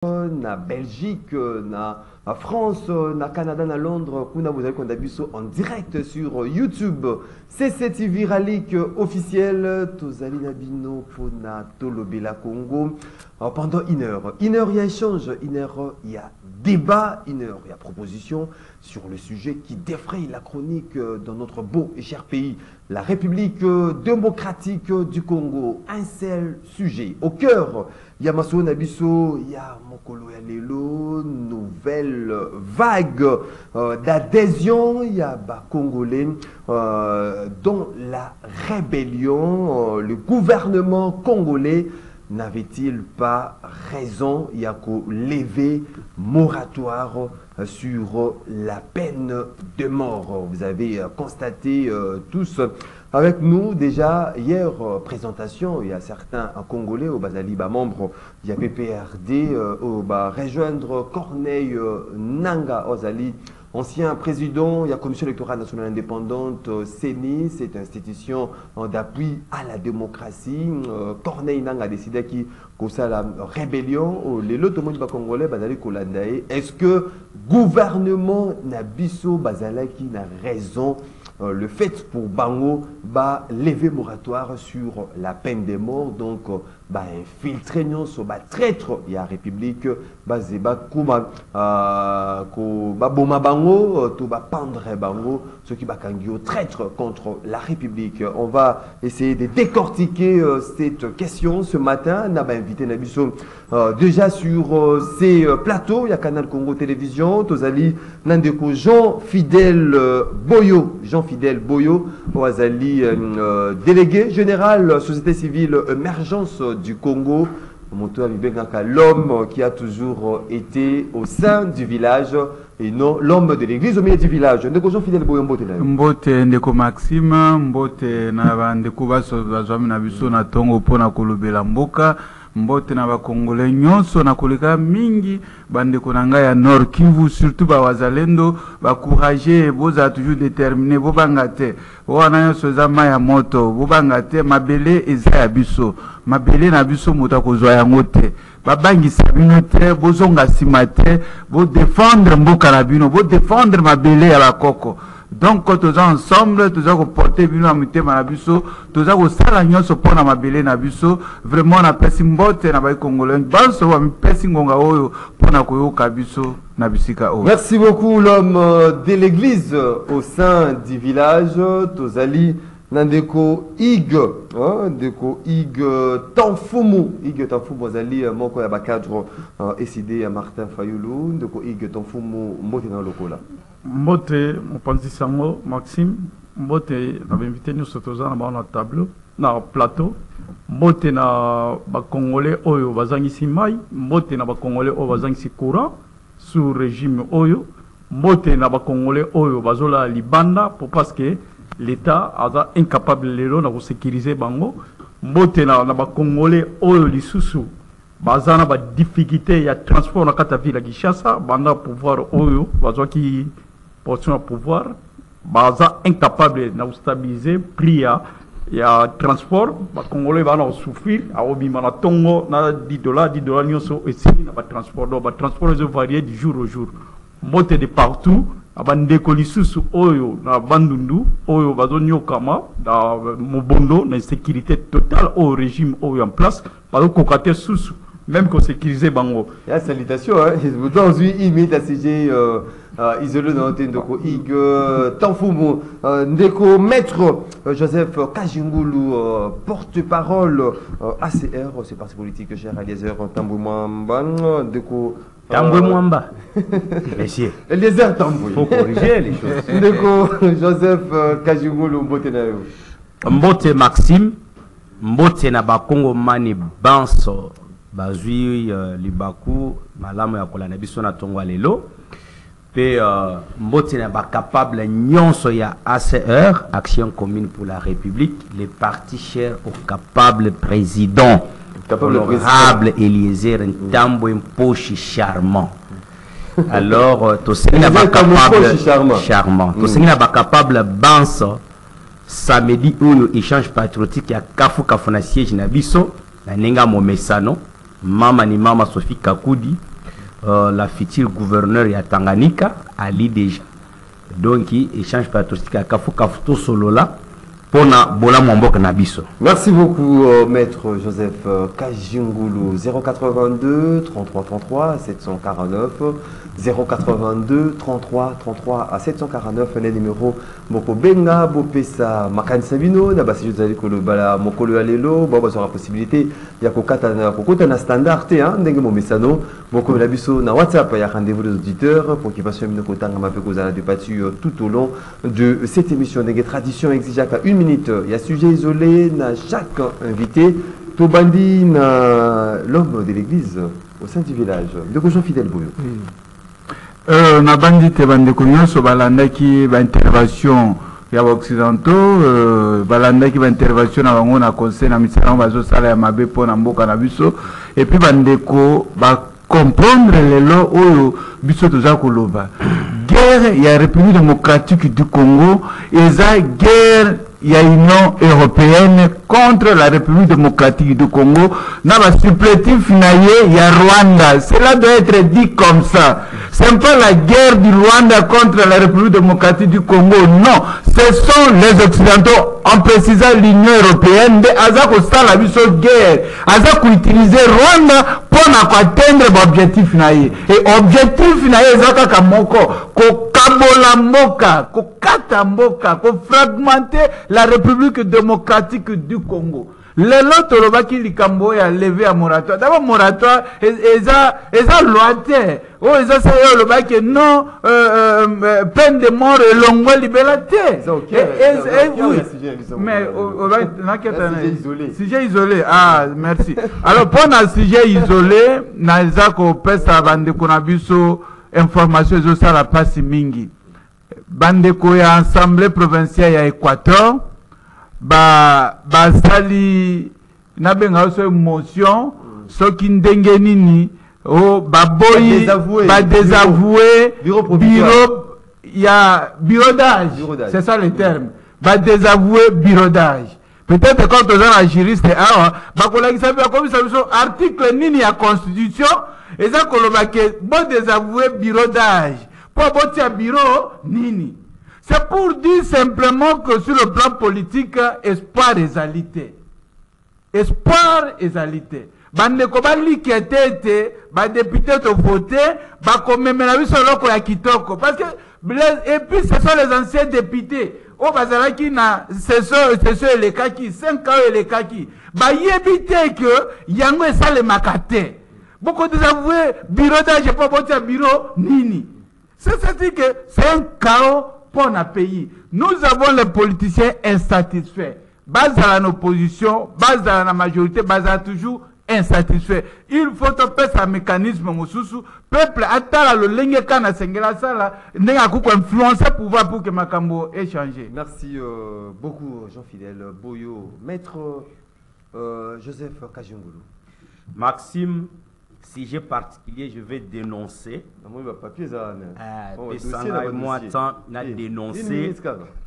na Belgique, na France, na Canada, na Londres, kuna vous avez en direct sur YouTube. CC TV Ralik officiel, Tozali Nabino Pona Tolobela Congo. Pendant une heure, il y a échange, une heure, il y a débat, une heure, il y a proposition sur le sujet qui défraye la chronique dans notre beau et cher pays, la République démocratique du Congo. Un seul sujet. Au cœur, il y a Masso Nabiso, il y a Mokolo Yalelo, nouvelle vague d'adhésion, il y a Congolais dont la rébellion, le gouvernement congolais n'avait-il pas raison? Il y a qu'au lever moratoire sur la peine de mort. Vous avez constaté tous avec nous déjà hier présentation. Il y a certains Congolais au Bazali membres, il y a PPRD au rejoindre Corneille Nanga Ozali, ancien président, il y a Commission électorale nationale indépendante, CENI, c'est une institution d'appui à la démocratie. Corneille Nanga a décidé qu'il y a la rébellion, les lots congolais, est-ce que gouvernement Nabiso Bazalaki n'a raison? Le fait pour Bango lever moratoire sur la peine de mort, donc infiltrer sur traître il y a République zeba kuma boma bango to pendre bango ce qui kangio traître contre la République. On va essayer de décortiquer cette question ce matin. On a invité Nabiso déjà sur ces plateaux. Il y a Canal Congo Télévision, Tozali Nandeko Jean-Fidèle Boyo, Oazali délégué général Société civile émergence du Congo, l'homme qui a toujours été au sein du village et non l'homme de l'église au milieu du village. Ndeko Jean-Fidèle Boyo Mbote na Mbote Ndeko Maxime Mbote na Ndeko baso bazwami na biso na tongo pona kolobela mboka mbote na bakongole nyonso na koleka mingi bandeko na ngai ya Nord Kivu, surtout ba wazalendo bakourager boza toujours déterminé bobanga te wana nyonso za maya moto bobanga te mabele eza ya biso mabele na biso moto kozwa yango te babangisa bino te bozonga sima te bo défendre mboka na bino bo défendre mabele ya bakoko. Donc quand nous sommes ensemble, nous avons porté bino amité manabiso, nous avons sala nyonso pona mabele na biso, vraiment na pesi mbote na ba congolais, banso wa pesi ngonga oyo pona koyoka biso na bisika oyo. Merci beaucoup l'homme de l'église au sein du village, Tozali Nandeko Ig, Ndeko Ig Tanfumu, Ig Tanfumu Azali moko ya bakadre SID Martin Fayulu, Ndeko Ig Tanfumu mbote na lokola. Mbote mopanzi sango Maxime mbote na invité nous sotoza na tableau na plateau mbote na ba congolais oyo bazangisi mai mbote na ba congolais oyo bazangisi courant sous régime oyo mbote na ba congolais oyo bazola libanda pour parce que l'état a incapable lelo na sécuriser bango mbote na ba congolais oyo lisusu bazana ba difficulté ya transport na kata ville Kinshasa banda pouvoir oyo bazwaki portion à pouvoir baza incapable na stabiliser prix ya transport ba congolais bana souffrir a obima na tongo na $10 nyonso esili na ba transport do ba transport zo varier du jour au jour mbote de partout abandeko lisusu oyo na bandundu oyo bazonyokama na mobondo na sécurité totale au régime oyo en place bazo kokate susu même qu'on sécurisait bango. Ya salutation hein, vous aujourd'hui imite à CG isolé dans Ndeko Ig Tanfumu Ndeko maître Joseph Kajingulu porte-parole ACR, c'est parti politique cher Eliezer Tambwe Mwamba Ndeko Tambwe Mwamba. Monsieur. Eliezer Tambwe. Faut corriger les choses. Ndeko Joseph Kajingulu mbote na yo. Mbote Maxime mbote na bakongo mani banso bazui libaku malamu ya kolana biso na tongo lelo pe mbote na ba capable nyonso ya ACR Action Commune pour la République les partis chers au capable président honorable Eliezer Tambwe Mposhi charmant. Alors tosengina ba capable charmant tosengina ba capable banso samedi oyo échange patriotique ya kafu na siège na biso na nenga momesano mama ni mama Sophie Kakudi la future gouverneure ya Tanganyika ali déjà donc échange patriotique à kafu kafuto solo là pona bola mwamboka na biso. Merci beaucoup maître Joseph Kajingulu. 082 33 33 749 082 33 33 à 749 le numéro moko benga bopesa makanisa bino na basi jozali kolobala mokolo ya lelo bo bazora possibilité ya kokota na standard te ndenge momesano moko la biso na WhatsApp ya rendez-vous des auditeurs pour qu'ils passent une kotanga mape kozala de patu tout au long de cette émission ndenge tradition exige qu'à 1 minute il y a sujet isolé na chaque invité Tobandi na l'homme de l'église au sein du village de Jean Fidèle Boyo. Na bandi te bandeko nyonso balandaki ba intervention ya occidentaux balandaki ba intervention na bango na conseil na misala bazo sala ya mabe pona mboka na biso et puis bandeko ba comprendre lelo oyo biso toza koloba guerre ya République démocratique du Congo eza guerre ya Union européenne contre la République démocratique du Congo na ba supplétif financier ya Rwanda. Cela doit être dit comme ça. C'est pas la guerre du Rwanda contre la République démocratique du Congo, non. Ce sont les Occidentaux, en précisant l'Union européenne, de Azako Salabiso guerre, Azako utiliser Rwanda pour atteindre l'objectif financier. Et objectif financier, Zaka Kamoko, ko kabola mboka, ko kata mboka, ko fragmenter la République démocratique du Congo. Les lots tolobaki likambo ya levé à moratoire. D'abord moratoire eza lointain. Oh eza ça yo lobaki non peine de mort et longue liberté. Mais sujet isolé. Ah merci. Alors pour un sujet isolé na eza ko pesa bandeko na biso information zo sala pasi mingi. Bandeko ya assemblée provinciale ya Équateur basali nabenga oso motion soki ndenge nini o baboyi ba désavouer bureau d'âge, c'est ça le terme, ba désavouer bureau d'âge. Peut-être quand on a un juriste bakolakisa bi akomisa biso article nini ya constitution eza koloba ke bo désavouer bureau d'âge po botia bureau nini. C'est pour dire simplement que sur le plan politique, espoir et alité. Espoir et alité. Bandeko bali qui était, ba député to voté, ba komemela biso loko ya kitoko. Parce que, et puis ce sont les anciens députés. Oh, bazalaki na, ce sont les kaki, 5 ans et les kaki. Ba yebite que, yango et ça les makate. Beaucoup désavoués, bureau d'âge, pas botia bureau, nini. C'est-à-dire que c'est un chaos pour un pays. Nous avons les politiciens insatisfaits. Base à l'opposition, base à la majorité, base à toujours insatisfaits. Il faut topper un mécanisme, Moussousou. Peuple, attends le lingue kana sengela sala, n'a pas influencer pouvoir pour que Makambo ait changé. Merci beaucoup, Jean-Fidèle Boyo. Maître Joseph Kajingulu. Maxime, sujet particulier, je vais dénoncer. Dénoncer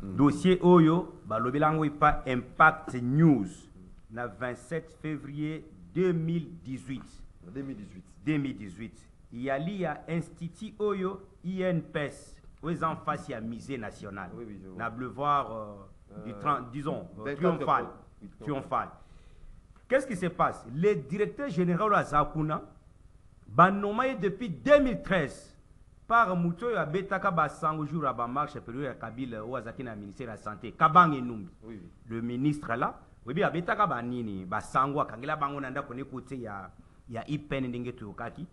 dossier Oyo, Balobelango pas Impact News, le 27 février 2018. 2018. Il y a l'IA Institut Oyo, INPS, aux en face à Musée National. La boulevard disons, triomphal. Qu'est-ce qui se passe? Le directeur général de Zakuna, nommé depuis 2013 par Mouto ya Betaka Basango jour à marche période à Kabila ou Azaki na ministère de la santé Kabang Enumbi le ministre là oui bien Betaka Banini Basango akangela bango nanda kone côté ya IPN ndenge tukaki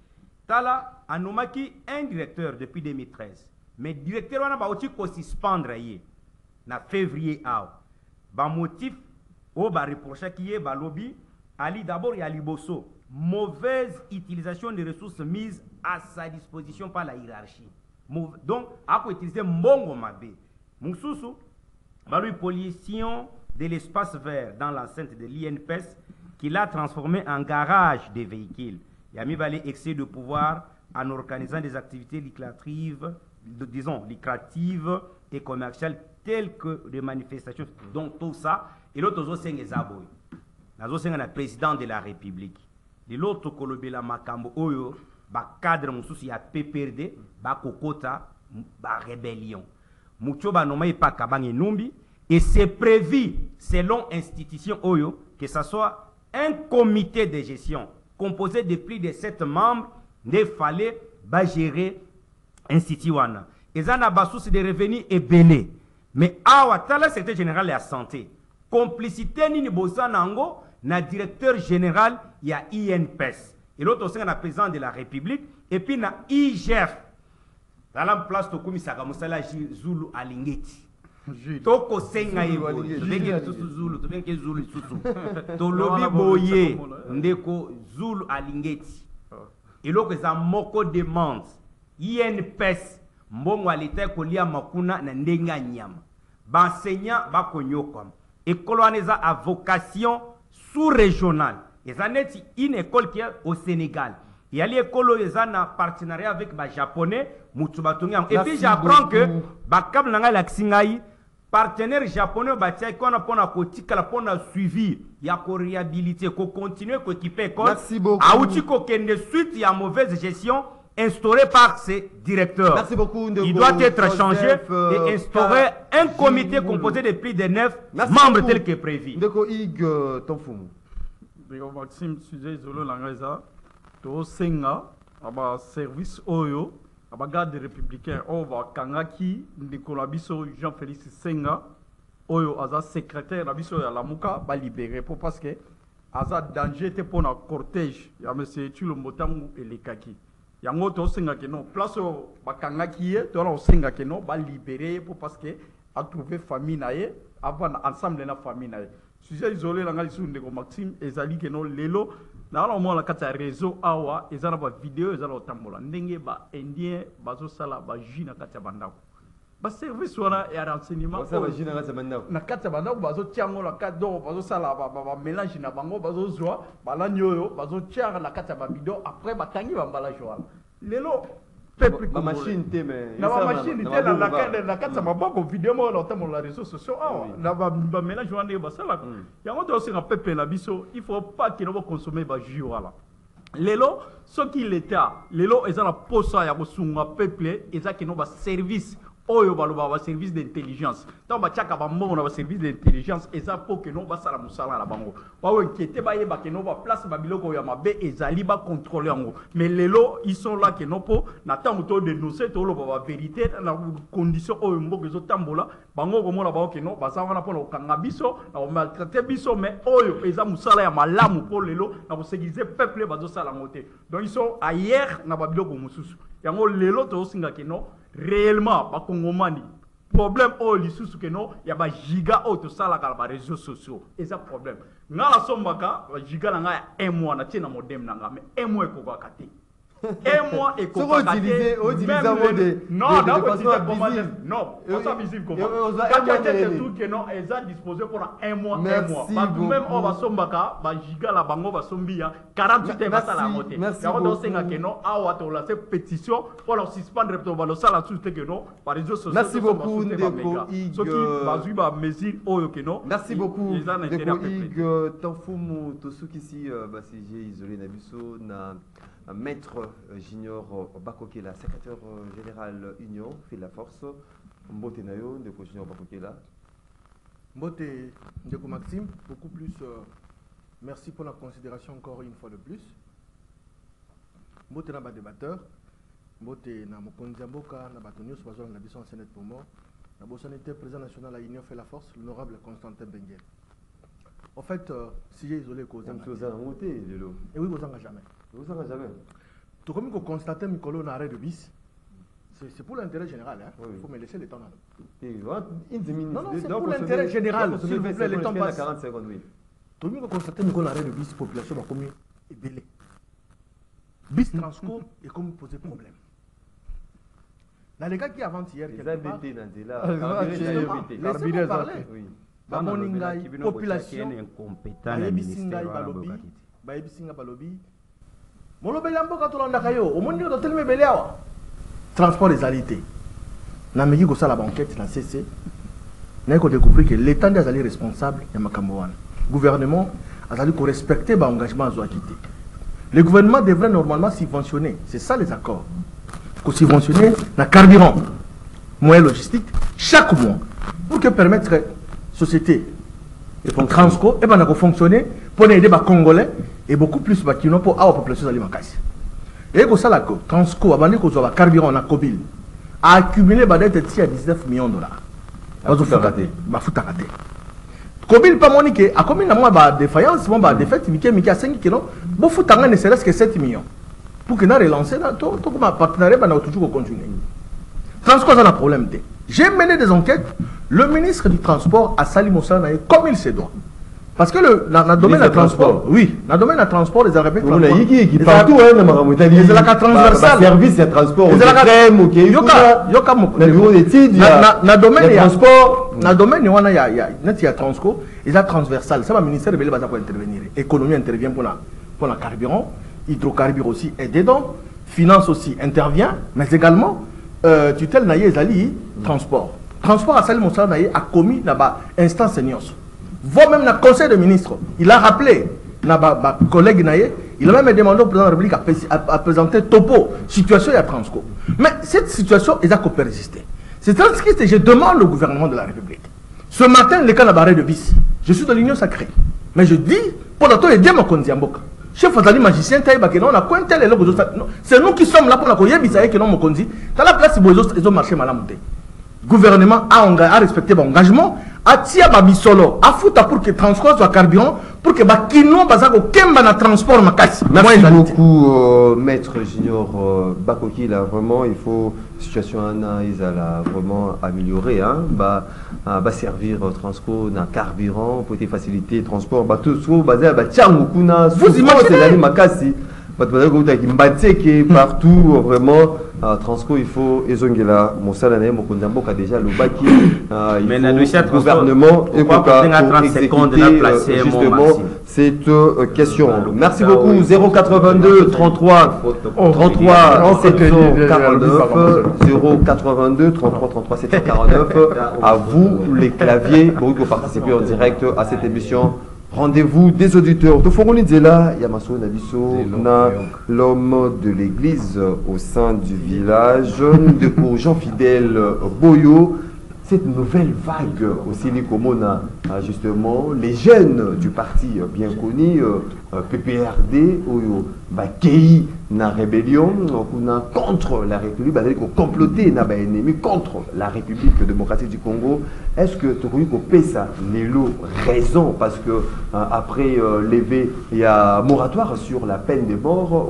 tala anomaki un directeur depuis 2013 mais directeur wana ba oti ko suspendre yé na février ba motif o ba reprocher qui est ba lobby ali d'abord ya liboso mauvaise utilisation des ressources mises à sa disposition par la hiérarchie. Donc, à quoi utiliser mbongo mabe. Moussousou, balui pollution de l'espace vert dans l'enceinte de l'INPS qu'il a transformé en garage des véhicules. Il a mis excès de pouvoir en organisant des activités lucratives, lucratives et commerciales telles que des manifestations. Donc tout ça, et l'autre aussi c'est le président de la République. De l'autre kolobela makambo oyo ba cadre mususu ya PPRD ba kokota ba rébellion mucho ba noma pa kabangi numbi et c'est prévu selon institution oyo que ça soit un comité de gestion composé de plus de 7 membres ne fallait ba gérer institut wana ezana ba source de revenus ebele mais awa tala secrétaire général de la santé complicité nini bozanango na directeur général ya INPS et l'autre aussi na président de la République et puis na IGF dans la place to komisaka musala Zulu alingeti toko senga yebo tobenge Zulu tobenge Zulu susu to lobi boye ndeko Zulu alingeti et l'autre ça moko demande INPS mbongo alita kolia makuna na ndenga nyama ba enseignant ba konyokom école wana a vocation sous-régionale et ça n'est une école qui est au Sénégal. Il y a l'école qui a un partenariat avec les Japonais. Et puis j'apprends que Bakab Nanga Laksingaï, partenaire japonais, qu'on a suivi, il y a qu'on réhabilité, qu'on continue, qu'on équipe l'école. Merci beaucoup. Aouti qu'on suite, il y a mauvaise gestion instaurée par ses directeurs. Merci beaucoup. Il doit être changé et instaurer un comité composé de plus de 9 membres tels que prévu. Ndeko Ig Tonfumu. Maxime, sujet isolé l'anglais, to senga aba service oyo aba garde républicain oba kangaki ndikola biso Jean-Félix Senga oyo aza secrétaire na biso ya Lamuka ba libérer pour parce que aza danger te pour na cortège ya monsieur Tulo Motangu elekaki yango to senga ke non place ba kangaki ye to na senga ke non ba libérer pour parce que a trouvé famille na ye avant ensemble na famille na ye sujet isolé la ngali sunde ko Maxime ezali ke non lelo na ala mo la kata réseau awa ezana ba vidéo ezala otambola ndenge ba indien bazo sala ba jina kata bandako ba service wana ya renseignement ça va jina kata bandako na kata bandako bazo tiango la kata do bazo sala ba mélange na bango bazo zwa bala nyoyo bazo tiara la kata ba vidéo après ba tangi ba mbala joa lelo peuple ma machine te mais na ma machine te na kata maboko vidéo mo na tamo la réseaux sociaux na ba mélange wana ba sala yango to singa peuple na biso il faut pas que no consommer ba jus wala lelo ce qui l'état lelo ezala posa ya kosunga peuple ezaki no ba service oyo baloba ba service d'intelligence tant ba chaka ba mbongo na ba service d'intelligence eza pour que no ba sala musala la bango ba inquiété ba yeba que no ba place ba biloko ya mabe ezali ba contrôler yango mais lelo ils sont là que no po na tango to dénoncer to lo ba vérité na condition oyo mboko zo tambola bango ko mona ba que no ba sa wana po na kanga biso na maltraiter biso mais oyo eza musala ya malamu pour lelo na ko sécuriser peuple ba zo sala ngote donc ils sont ailleurs na ba biloko mususu yango lelo to singa que no réellement ba kongomani problème o lisusu que no ya ba giga o to sala ka ba réseaux sociaux et ça problème ngala sombaka ba giga na nga ya 1 mois na tina modem na nga mais 1 mois ko ka kati 1 mois et ko ka kati non ça visible comment quand tu as tout que non eza disposé pour 1 mois ba même on va sombaka ba giga la bango ba sombia 48 heures ça la moté ya on senga que non awa to la pétition pour leur suspendre to ba lo sala tout que non par réseaux sociaux merci beaucoup Ndeko Ig ce qui bazui ba mesure oyo que non merci beaucoup Ndeko Ig Tonfumu to ceux qui ici ba CG isolé na biso na maître Junior Bakokela, secrétaire général Union, fait la force. Mbote Nayo, Ndeko Junior Bakokela. Mbote Ndeko Maxime, beaucoup plus. Merci pour la considération encore une fois de plus. Mbote Naba débatteur. Mbote na Mokonzi Mboka, Nabatonio, Soazon, Nabisson, Sénat pour moi. Nabossanité, président national à Union fait la force, l'honorable Constantin Benguel. En fait, si j'ai isolé cause et oui, vous en jamais. Vous en jamais. Tout comme vous constatez, Mikolo n'a arrêt de bis. C'est pour l'intérêt général. Hein. Il faut me laisser le temps. Non, c'est pour l'intérêt général. S'il vous plaît, le temps passe. 40 secondes, oui. Tout le monde constate Mikolo n'a arrêt de bis, population va comme est belé. Bis Transco est comme poser problème. Dans les gars qui avancent hier, quelque part, laissez-moi parler. Bamoningai population bayebisingai balobi molobeli mboka tolandaka yo omoni to teleme bele awa transport des alités na meki ko sala banquête na CC na ko découvrir que l'état des alliés responsables ya makambo wana gouvernement azali ko respecter ba engagement zo akité Le gouvernement devrait normalement subventionner, c'est ça les accords, pour subventionner le carburant, moyen logistique, chaque mois, pour que permettre société et Transco et ben fonctionner pour aider les Congolais et beaucoup plus pour la population de l'Imakasi. Et pour ça, la Transco, avant que le carburant a accumulé des dettes à 19 millions de dollars. Kobil pas monique, a combien de mois de défaillance, de défaite, Mickey à 5 kg, bon foutanga ne serait-ce que 7 millions. Pour que nous relancer, tout comme un partenariat, on va toujours continuer. Transco a un problème. J'ai mené des enquêtes, le ministre du Transport a sali Moussa comme il se doit. Parce que dans le domaine du transport, oui, dans le domaine du transport, les Arabes on a qui partout, hein, c'est la transversale. Service et transport, c'est la crème, ok. Le bureau d'études, dans le domaine du transport, dans le domaine il y a Transco, il y a transversal. Ça va, le ministère de l'État pour intervenir. Économie intervient pour le carburant, hydrocarbures aussi est dedans, finance aussi intervient, mais également, tutelle naïe ezali transport. Transport à Salim Moussa naïe a commis là-bas instance seniors. Voire même le conseil de ministres, il a rappelé ma collègue naïe, il a même demandé au président de la République à présenter topo situation à Transco. Mais cette situation est à persister. C'est ce que je demande au gouvernement de la République. Ce matin, le cas n'a barré de bis. Je suis de l'Union sacrée. Mais je dis, pour aider mon Konziamboka. Chef Fazali magicien, on a cointé les logos. C'est nous qui sommes là pour la Koyebisaï que non mon Konzi. Dans la place, ils ont marché mal à monter. Le gouvernement a respecté mon engagement. A tia babisolo, a fouta pour que transport soit carburant, pour que bakino bazako kemba na transport makasi. Merci beaucoup, maître Junior Bakoki. Là, vraiment, il faut situation ils a vraiment amélioré, hein. Servir Transco na carburant pour faciliter le transport. Tout ce basé à Tchangukuna, vous imaginez makasi. Partout, vraiment, Transco, il faut Ezongela, Moussalané, Mokondambo, qui a déjà le baki. Le gouvernement est pour exécuter justement cette question. Merci beaucoup. 082 33 33 749 082 33 33 749. À vous, les claviers, pour participer en direct à cette émission. Rendez-vous des auditeurs. Yamaso Nabiso, l'homme de l'église au sein du village, de Jean Fidèle Boyo. Cette nouvelle vague au Silikomona, justement, les jeunes du parti bien connu, PPRD, Kei, na rébellion, contre la République, comploter na ennemi contre la République démocratique du Congo. Est-ce que tu as ça raison parce que après lever il y a moratoire sur la peine de mort,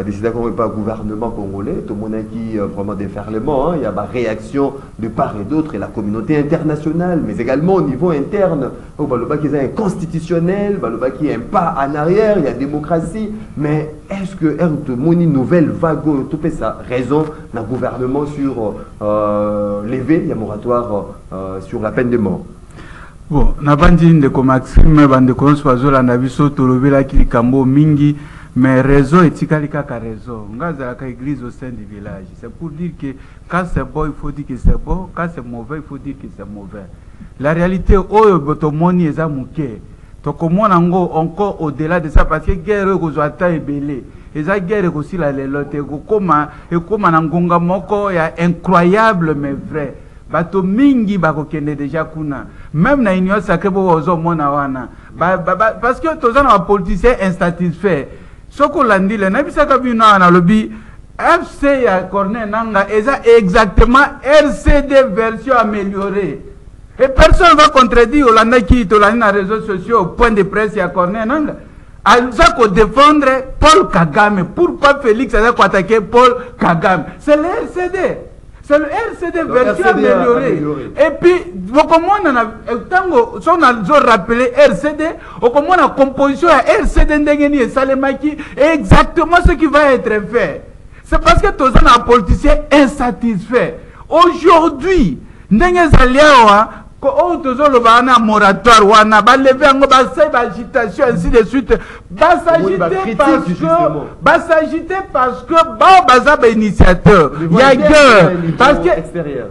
décidé qu'on n'est pas gouvernement congolais, tout le monde qui vraiment déferlement, il y a réaction de part et d'autre et la communauté internationale, mais également au niveau interne, qui est inconstitutionnel, qui est un pas en arrière, il y a démocratie, mais est-ce que une nouvelle vague, tout fait ça, raison d'un gouvernement sur lever, il y a moratoire sur la peine de mort? Bon, nabandi ndeko Maxime bandeko nsoazo la nabiso tolobela kilikambo mingi mais réseau etikali kaka réseau ngaza ka église au sein du village. C'est pour dire que quand c'est bon il faut dire que c'est bon, quand c'est mauvais il faut dire que c'est mauvais. La réalité oyo botomoni eza muke tokomona ngo encore au-delà de ça parce que guerre ko zwata ebele eza guerre ko sila lelo te ko koma na ngonga moko ya incroyable mais vrai. Bato mingi bakokende déjà kuna même na union sacrée bo ozo mona wana parce que tous les politiciens insatisfaits soko landile na bisaka bina na lobby FC ya Corneille Nanga eza exactement RCD version améliorée et personne va contredire Olanda qui tolani na réseaux sociaux au point de presse ya Corneille Nanga ça ko défendre Paul Kagame. Pourquoi Félix a attaqué Paul Kagame? C'est le RCD. C'est le RCD version améliorée. Et puis, comment on a rappelé RCD, comment on a composition à RCD Ndengeni et Salemaki, exactement ce qui va être fait. C'est parce que tous les politiciens insatisfaits. Aujourd'hui, Ndenge Zaliawa, le bana moratoire wana ba lever ngo ba sai ba agitation ainsi de suite ba s'agiter parce que ba baza ba initiateur il y a guerre parce que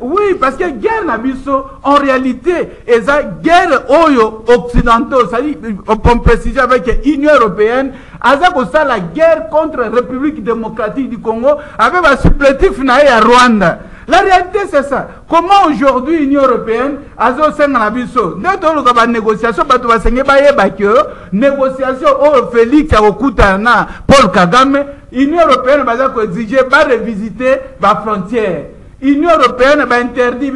oui parce que guerre na biso en réalité eza guerre oyo occidentaux ça dit on peut préciser avec Union européenne aza ko ça la guerre contre la République démocratique du Congo avec ba supplétif na ya Rwanda. La réalité c'est ça. Comment aujourd'hui l'Union européenne a fait une négociation, négociation au Félix Akokutana, Paul Kagame, l'Union européenne va exiger de revisiter la frontière. L'Union européenne va interdire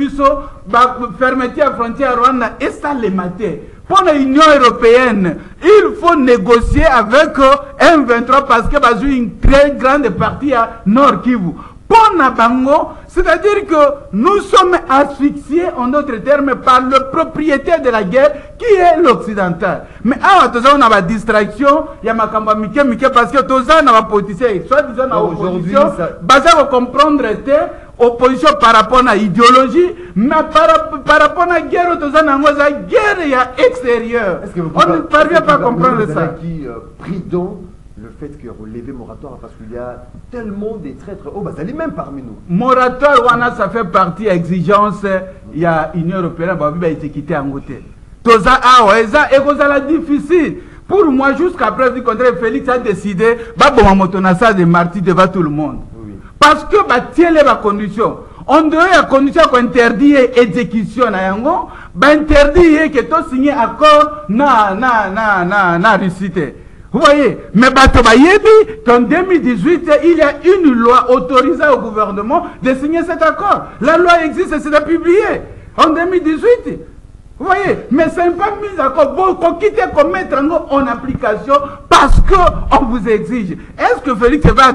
la fermeture de la frontière Rwanda et ça les mater. Pour l'Union européenne, il faut négocier avec M23 parce que y a une très grande partie à Nord Kivu. C'est-à-dire que nous sommes asphyxiés, en d'autres termes, par le propriétaire de la guerre qui est l'occidental. Mais on a la distraction, il y a ma campagne parce que tout ça, on a la politicien, soit disant la opposition, basé à comprendre opposition par rapport à l'idéologie, mais par rapport à la guerre, tout ça, on a la guerre extérieure. On ne parvient pas à comprendre ça. Le fait que relever moratoire parce qu'il y a tellement de traîtres. Oh, bah, ça est même parmi nous. Moratoire, ça fait partie exigence. Il y a Union européenne qui a été quittée en côté. Tout ça, c'est difficile. Pour moi, jusqu'à preuve du contraire, Félix a décidé de martyr devant tout le monde. Oui. Parce que, tiens les conditions. On doit la condition qu'on interdit l'exécution. Interdit que tu signes accord na récité. Vous voyez, mais qu'en 2018, il y a une loi autorisant au gouvernement de signer cet accord. La loi existe et c'est publié en 2018. Vous voyez, mais ce n'est pas mis d'accord. Vous quittez comme mettre en application parce qu'on vous exige. Est-ce que Félix va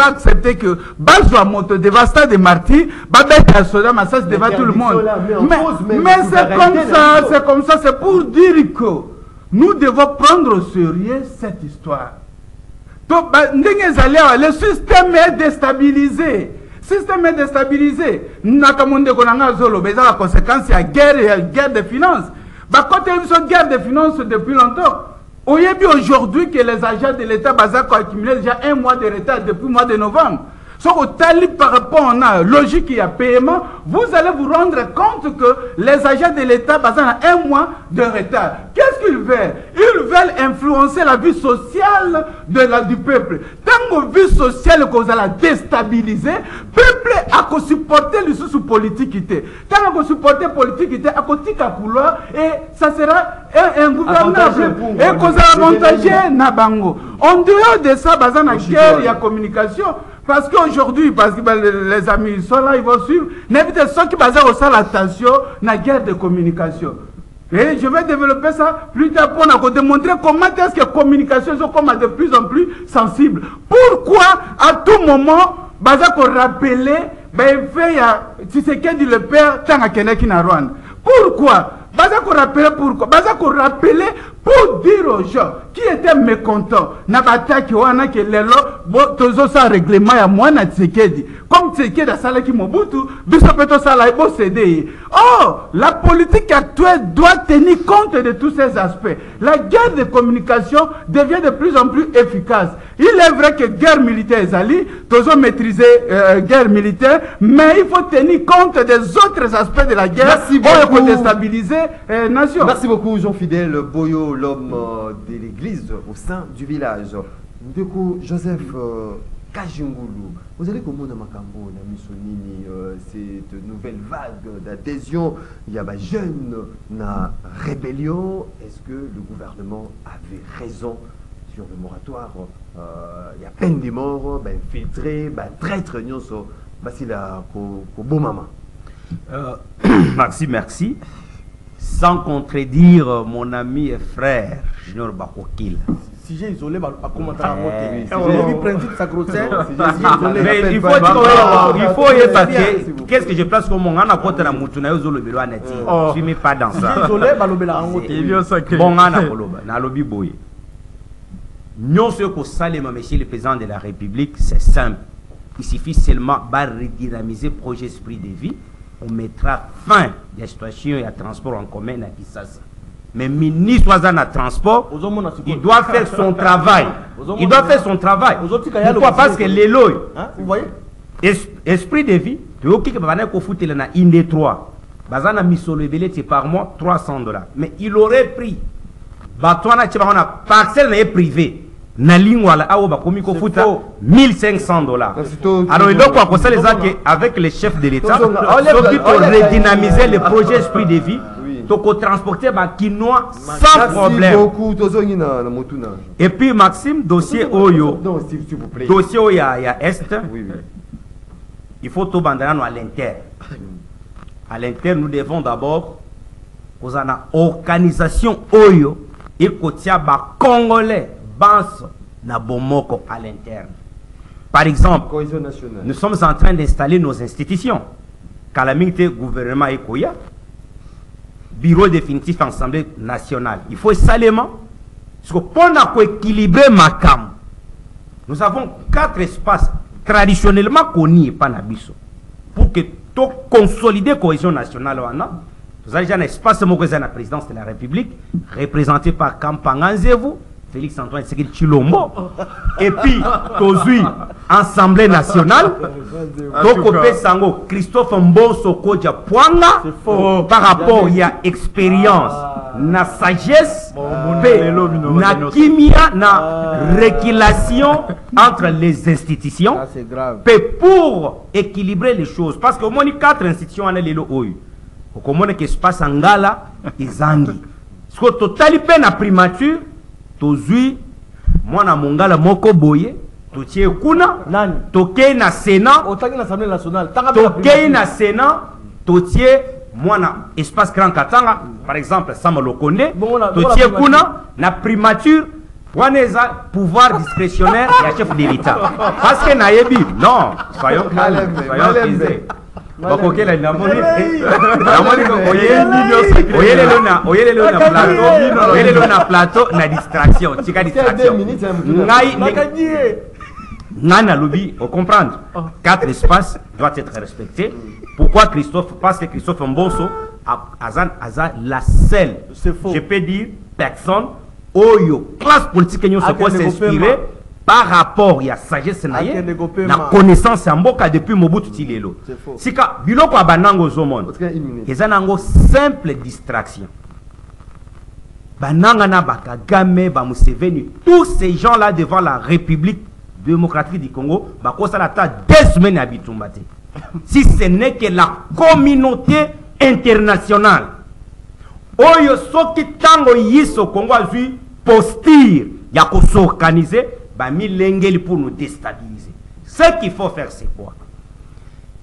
accepter que Bazwa Moto dévasta des martyrs, Babette Soda Massas devant tout le monde? Mais c'est comme ça, c'est pour dire que nous devons prendre au sérieux cette histoire. Le système est déstabilisé. Le système est déstabilisé. Nous avons la conséquence de la guerre de finances. Quand il y a une guerre de finances depuis longtemps, aujourd'hui que les agents de l'État ont accumulé déjà 1 mois de retard depuis le mois de novembre. Par rapport à la logique et à paiement, vous allez vous rendre compte que les agents de l'État ont 1 mois de retard. Qu'est-ce qu'ils veulent? Ils veulent influencer la vie sociale du peuple. Tant que la vie sociale que vous allez déstabiliser, le peuple a supporté le sous-politique. Tant que supporter la politique, à côté de couloir, et ça sera ingouvernable. Et que ça va avantager Nabango. En dehors de ça, il y a guerre, il y a communication. Parce qu'aujourd'hui, parce que les amis sont là, ils vont suivre. N'évitez ceux qui basent aussi l'attention dans la guerre de communication. Et je vais développer ça plus tard pour démontrer comment est-ce que la communication est de plus en plus sensible. Pourquoi à tout moment, basé pour rappeler, si c'est qu'elle dit le père, tant à Keneki na Rwanda. Pourquoi? Basé pour rappeler pourquoi? Basé pour rappeler pour dire aux gens qui étaient mécontents, n'abata qui wana que lelo tozo sa règlement ya mwana Tshisekedi comme Tshisekedi a sala ki Mobutu biso peto sala ebo cédé. Oh, la politique actuelle doit tenir compte de tous ces aspects. La guerre de communication devient de plus en plus efficace. Il est vrai que guerre militaire est allée, tozo maîtriser guerre militaire, mais il faut tenir compte des autres aspects de la guerre pour déstabiliser nation. Merci beaucoup Jean Fidèle Boyo, l'homme de l'église au sein du village. Du coup, Joseph Kajingulu, vous allez comment dans Makambo, dans Missonini, cette nouvelle vague d'adhésion, il y a des jeunes na rébellion. Est-ce que le gouvernement avait raison sur le moratoire? Il y a peine de morts, infiltrés, traîtres, c'est la beau maman. Maxime, merci. Sans contredire mon ami et frère, Junior Bakokil. Si j'ai isolé, à commenter à monter. J'ai vu principe sa grossesse. Mais il faut y passer. Qu'est-ce que je place comme mon ana contre la moutuna yozolo belo anati. Je suis pas dans ça. J'ai isolé, balobela angoté. Bon ana koloba, na lobi boye. Non ce que Salema, monsieur le président de la République, c'est simple. Il suffit seulement de redynamiser le projet esprit de vie on mettra fin à la situation et à transport en commun à Kisasa. Mais ministre de transport, il doit faire son travail. Il doit faire son travail. Pourquoi? Parce que les lois, vous voyez, esprit de vie, tu vois qu'il va foutre là une des trois. Bazana misolo belete par mois $300. Mais il aurait pris. Batouana tu vas a parcelle n'est privé. Na lingwala awo ba komi ko futa $1,500. Alors il doit quoi ça les que avec les chefs de l'État, pour redynamiser le projet esprit de vie. Donc transporter ba quinoa sans problème. Beaucoup et puis Maxime dossier Oyo. S'il vous plaît. Dossier Oyo il y a Est. Oui, oui. Il faut tout bandana à l'interne. À l'interne, nous devons d'abord aux une organisation Oyo et kotia ba Congolais bans na bomoko à l'interne. Par exemple, nous sommes en train d'installer nos institutions. Calamité gouvernement Ekoya. Bureau définitif Assemblée nationale. Il faut salement, parce que pour équilibrer ma cam, nous avons 4 espaces traditionnellement connus par Nabiso. Pour que tout consolider la cohésion nationale, nous avons un espace de la présidence de la République, représenté par Kampanganzevu, Félix Antoine Sekil Chilombo, et puis Tozui, Assemblée nationale, Tokope Sango, Christophe Mbonso Kodja Pwanga, par rapport il y a expérience, na sagesse, na kimia, na régulation entre les institutions, pour équilibrer les choses. Parce que au moins 4 institutions en les oyu. Au moins que se passe en Gala et Zangi. Ce que total peine à primature, tozui, moi na mongala moko boye, totie kuna, toke na Sénat, l'Assemblée nationale, toke na Sénat, totie, moi na espace Grand Katanga, par exemple, Samalo Konde, totie kuna, na primature, Waneza pouvoir discrétionnaire et à chef de l'État. Parce que naïbi, non, soyons calmes, soyons apaisés. Bakoke la namoni plateau na distraction tika distraction nana lobby au comprendre 4 espaces doivent être respectés. Pourquoi Christophe? Parce que Christophe Mbonso Azan la seule, je peux dire personne oyo classe politique nous se peut s'inspirer par rapport à la sagesse na connaissance en boka depuis Mobutu Tilelo. Sika biloko abanango zomon. Ezanango simple distraction. Bananga na Bakagame, ba Museveni, tous ces gens là devant la République démocratique du Congo, bakosa la ta 2 semaines à Bitumbate. Si ce n'est que la communauté internationale. Oyo soki tango yiso Congo azui posture ya ko s'organiser pour nous déstabiliser. Ce qu'il faut faire, c'est quoi?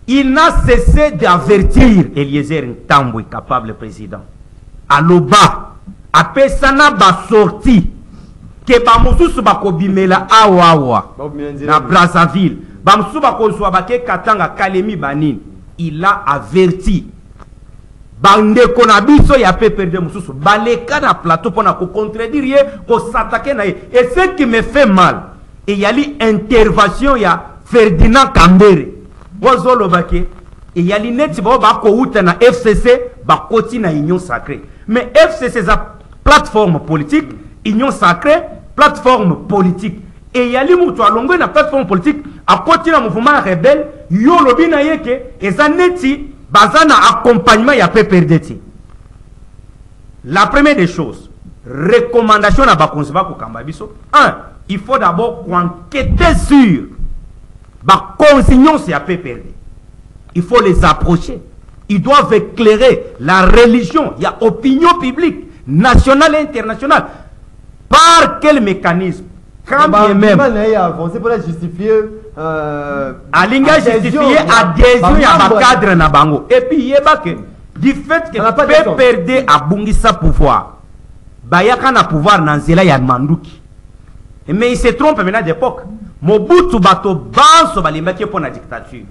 Il n'a cessé d'avertir Eliezer Ntambwe, capable président. À l'Oba, à Pesana ba sorti, que Bamousou Bakobimela Awawa, na Brazzaville, Bamousou Bakozwabake Katanga Kalemi Banin, il a averti. Bande konabiso ya pe perdre mususu baleka na plateau pour na ko contredire ko s'attaquer na et ce qui me fait mal il y a l'intervention ya Ferdinand Kambere wozolo bake il y a l'ineti ba ko uta na FCC ba koti na union sacrée mais FCC za plateforme politique union sacrée plateforme politique et il y a mutu alongo na plateforme politique a koti na mouvement rebelle yo lobi na yeke ezaneti Bazana accompagnement ya PPRDT. La première des choses, recommandation à Bakonzeba Kokambabiso. 1. Il faut d'abord enquêter sur la consignance à PPRD. Il faut les approcher. Ils doivent éclairer la religion. Il y a opinion publique, nationale et internationale. Par quel mécanisme? Quand bien même. C'est pour la justifier. Alinga justifier adhésion à ma cadre na bango. Et puis il y a que du fait que PPRD a bungisa pouvoir, bayaka na pouvoir nanzela ya manduki. Mais il se trompe maintenant d'époque. Mobutu bato banso balimaki pour la dictature.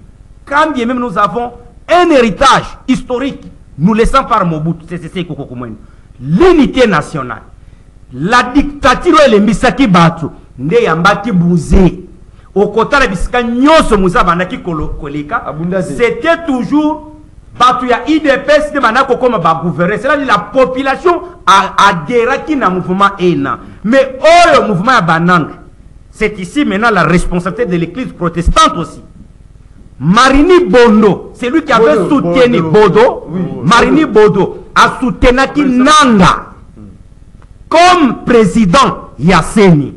Quand bien même nous avons un héritage historique, nous laissons par Mobutu, c'est l'unité nationale. La dictature et les misaki batu nde yambaki bouzé. Au côté de bisika nyoso musa bandaki koleka, c'était toujours Partout il y a IDPS de manako comme gouverner. C'est là la population a adhéré qui na mouvement ENA. Mais le mouvement à Banang, c'est ici maintenant la responsabilité de l'église protestante aussi. Marini Bondo, c'est lui qui avait soutenu Bodo. Oui, Marini Bodo a soutenu Nanga comme président Yasseni.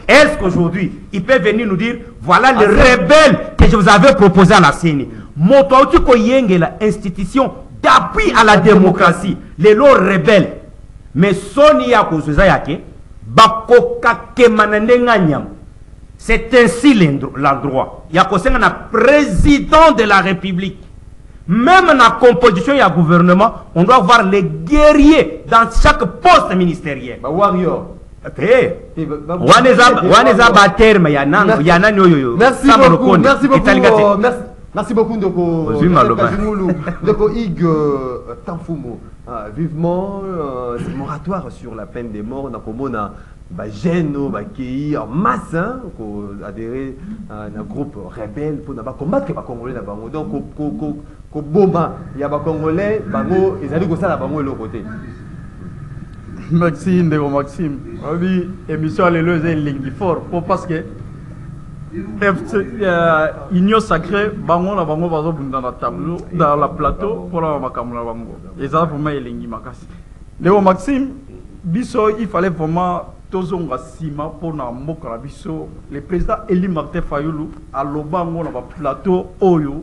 Est-ce qu'aujourd'hui, il peut venir nous dire, voilà les rebelles que je vous avais proposés à la CENI. Motoauti Koyenge, la institution d'appui à la démocratie, les lots rebelles. Mais Sonia Kozuzayake, Bakoka Kemananenganyam. C'est ainsi l'endroit. Il y a un président de la République. Même dans la composition et le gouvernement, on doit voir les guerriers dans chaque poste ministériel. Warrior. Merci beaucoup. Merci beaucoup, Ndoko. Ndoko Ig Tanfumo. Vivement, ce moratoire sur la peine des morts, Nakomona, Geno, Kei, en masse, adhérer à un groupe rebelle pour combattre les Congolais. Donc, Boma, il y a des Congolais, ils allaient comme ça là-bas de l'autre côté. Merci, Ndeko Maxime. Oui, émission Alléluia est lingi fort parce que Union sacrée, bango na bango bazo bunda na tableau dans la plateau pour la makamula bango. Et ça vraiment lingi makasi. Ndeko Maxime, biso il fallait vraiment tozonga sima pour na mboka na biso. Le président Eli Martin Fayulu a lobango na plateau oyo.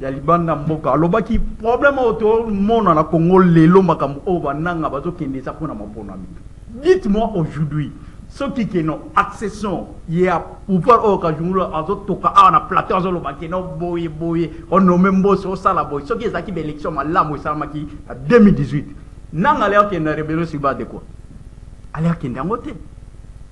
Ya libanda mboka aloba ki problème auto mona na Congo lelo makambo o bananga bazo kende sa pona mapona mi. Dites-moi aujourd'hui ce qui est non accession il y a pouvoir au kajungula azo toka na plateau azo loba ki no boye on no membo so sala boy ce qui est qui élection malamu salama ki 2018 nanga leo ki na rebellion si ba de quoi aller kende ngote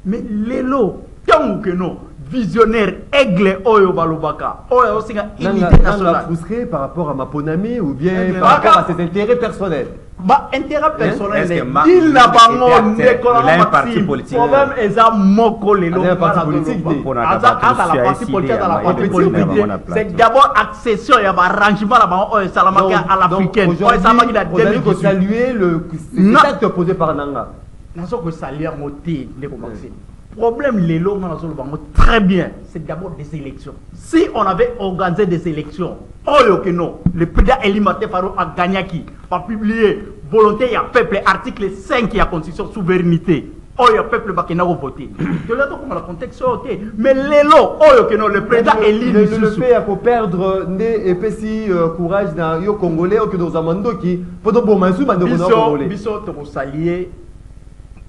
mais lelo tant que non visionnaire aigle oyo balobaka oyo osinga unité nationale frustré par rapport à Maponami ou bien par rapport à ses intérêts personnels. Intérêt personnel il n'a pas mon un parti politique problème est à moko lelo politique c'est d'abord accession et arrangement là oyo salamaka à l'africaine oyo salamaki la demi saluer le acte posé par Nanga. Nazo ko saluer moté Ndeko Maxime. Problème les lots très bien, c'est d'abord des élections. Si on avait organisé des élections, le président Eli Martin Fayulu a gagné qui va publier volonté et peuple article 5 qui a constitution souveraineté. Le peuple va voter. De là donc le contexte mais les lots le président Eli le fait à perdre et si courage dans les Congolais que nous avons qui pendant bon mansou Congolais. Biso to s'allier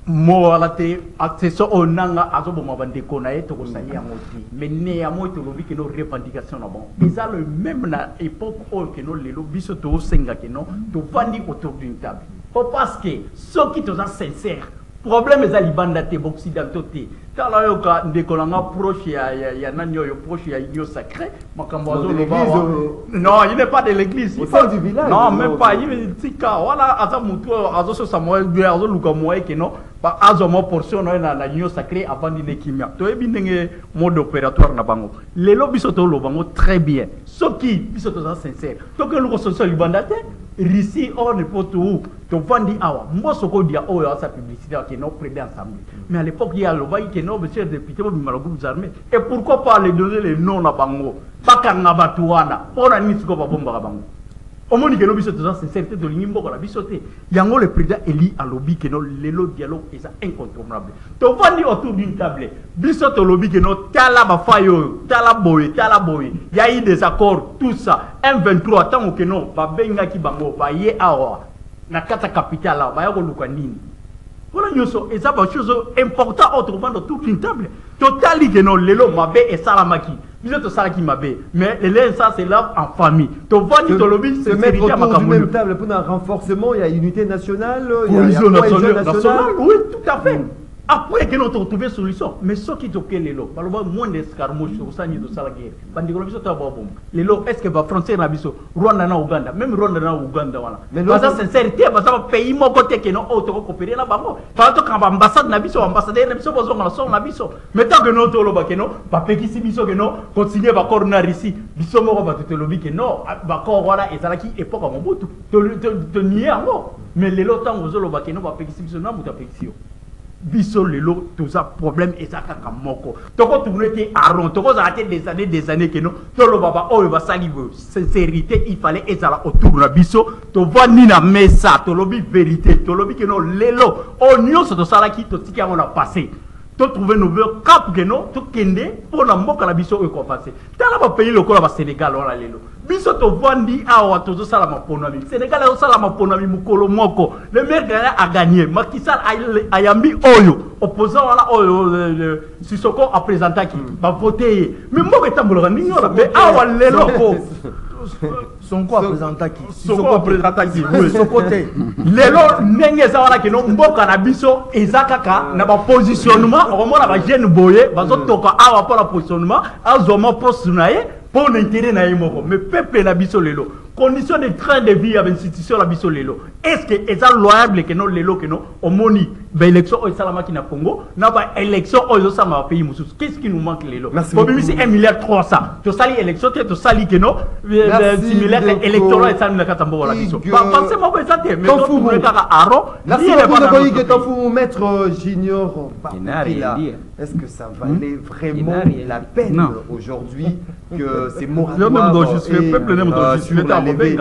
moralité accession au nanga azoboma bandeko na ye to ko sali amoti mais néanmoins to lobi que nos revendications na bon ils a le même na époque où que nos lelo biso to senga que non to vandi autour d'une table parce que ceux qui sont sincères problème est à libanda te occidentaux te tala yo ka ndeko na proche ya nani yo proche ya union sacrée makambo azo non il n'est pas de l'église il est du village non même pas il tika voilà aza mutu azo so samuel bien azo luka moye que non ba azo mo portion na union sacrée avant dine kimia to ebi ndenge mode opératoire na bango lelo biso to lo bango très bien ce qui biso to sincère to que luko social libanda te Rissi on ne peut tout to vandi awa mboso ko dia oyo sa publicité qui non près ensemble mais à l'époque il y a le bail qui non monsieur député bi mala groupe armé et pourquoi pas les donner les noms na bango bakanga batuana pona nisi ko ba bomba bango omoni que no biso to sincérité de l'imbo ko la bisoté yango le président Eli a lobby que non le dialogue est incontournable to vandi autour d'une table biso to lobby que non tala ba fayo tala boy il y a eu des accords tout ça M23 tant que non ba benga ki bango ba ye awa na kata capitale là ba yako luka nini voilà nyoso et ça ba chose important autrement dans toute une table totali que non lelo mabe et salamaki biso to salaki mabe mais les ça c'est là en famille to vandi to lobby c'est mettre autour d'une même table pour un renforcement il y a unité nationale cohésion nationale oui tout à fait après que nous avons trouvé solution, mais ce qui est les lots, par le moins d'escarmouches, ça n'y est de salaire. Bandicolo biso ta bon. Les lots, est-ce que va français na biso, Rwanda na Uganda, même Rwanda na Uganda voilà. Mais ça sincérité, parce que pays mo côté que non auto coopérer na bango. Par exemple quand ambassade na biso, ambassadeur na biso bozo na son na biso. Mais tant que nous to loba que non, pas pekisi biso que non, continuer va corps na ici. Biso mo va te lobi que non, va corps voilà et ça là qui époque à mon bout. Te nier en gros. Mais les lots tant bozo loba que non, va pekisi biso na muta pekisi. Biso lelo tout ça problème et ça kaka moko toko tourner aron toko ça des années que non to lo baba oh va salive sincérité il fallait et ça autour la biso to va ni na mesa to lobi vérité to lobi que non lelo on nyo so to sala ki to tika on a passé to trouver nouveau cap que non to kende pour na mboka la biso e ko passé tala ba pays lokola ba Sénégal wala lelo biso to vandi awa to sala maponami Sénégal o sala maponami mukolo moko le maire gagnant a gagné Macky Sall ayambi oyo opposant wala oyo Sissoko a présenté qui va voter mais moko etambola ningi wala mais awa lelo ko Sonko a présenté qui Sonko a présenté qui oui Sonko te lelo ndenge za wala kino mboka na biso ezakaka na ba positionnement omona ba jeune boye bazo toka awa pour la positionnement azoma poste na ye pour l'intérêt na yemoko mais peuple na biso lelo condition de train de vie avec institution la biso lelo est-ce que est loyable que non lelo que non omoni ba élection au salama qui na Congo na ba élection au sama pays musus qu'est-ce qui nous manque lelo pour bimisi 1,3 milliard to sali élection to sali que non similaire électoral et ça na katambo la biso pensez moi ça te mais donc vous kaka aro merci beaucoup de Tofu maître Junior est-ce que ça valait vraiment la peine aujourd'hui que ces moratoires sur la levée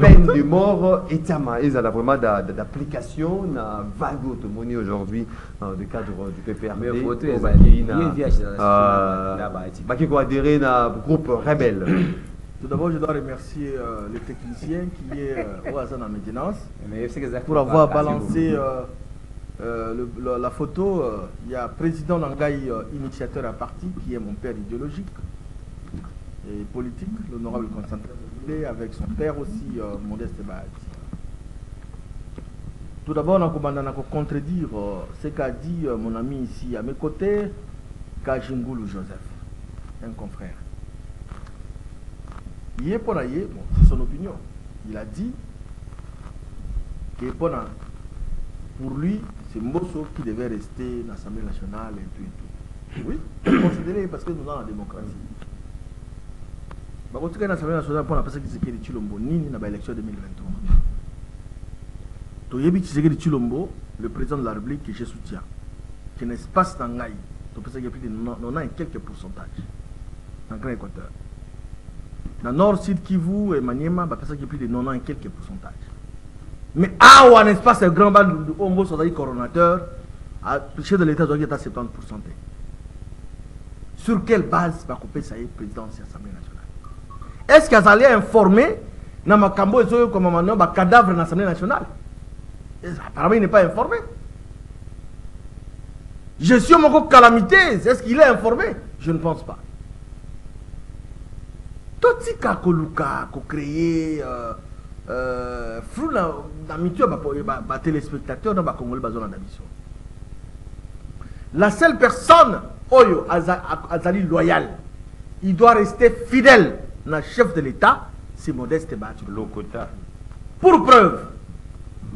peine de mort et il y a vraiment d'application na vague autonomie aujourd'hui dans le cadre du PPRD qui ont adhéré à groupe rebelle. Tout d'abord, je dois remercier le technicien qui est au hasard en maintenance pour avoir balancé la photo. Il y a président Nangaï, initiateur à parti, qui est mon père idéologique et politique, l'honorable Constantin, avec son père aussi, Modeste Bahati. Tout d'abord, on a contredire ce qu'a dit mon ami ici à mes côtés, Kajingoulou Joseph, un confrère. Il est bon, c'est son opinion. Il a dit que pour lui, c'est Mbosso qui devait rester dans l'Assemblée nationale et tout et tout. Oui, considéré parce que nous sommes en démocratie. Quand tu es dans l'Assemblée nationale, pour la personne qui s'est dit Chilombo, ni dans l'élection 2023. Toyebi Tshisekedi Chilombo, le président de la République que je soutiens, qui n'est pas dans Ngaï, tu peux dire plus de 90 et quelques pourcentages dans le Grand Équateur. Dans le Nord, Sud, Kivu et Maniema, il y a plus de 90 et quelques pourcentages. Mais ah, un espace grand bas de Hongo, c'est-à-dire coronateur, le chef de l'État doit être à 70%. Sur quelle base va couper ça y est président de l'Assemblée nationale? Est-ce qu'ils allaient informer dans ma cambo et comme un cadavre dans l'Assemblée nationale? Apparemment, il n'est pas informé. Je suis mon calamité. Est-ce qu'il est informé? Je ne pense pas. Tout ce qui a créé flou dans les téléspectateurs dans Congolais bazon d'ambition. La seule personne Oyo Azali loyal, il doit rester fidèle dans le chef de l'État, c'est Modeste Bahati Lokota. Pour preuve,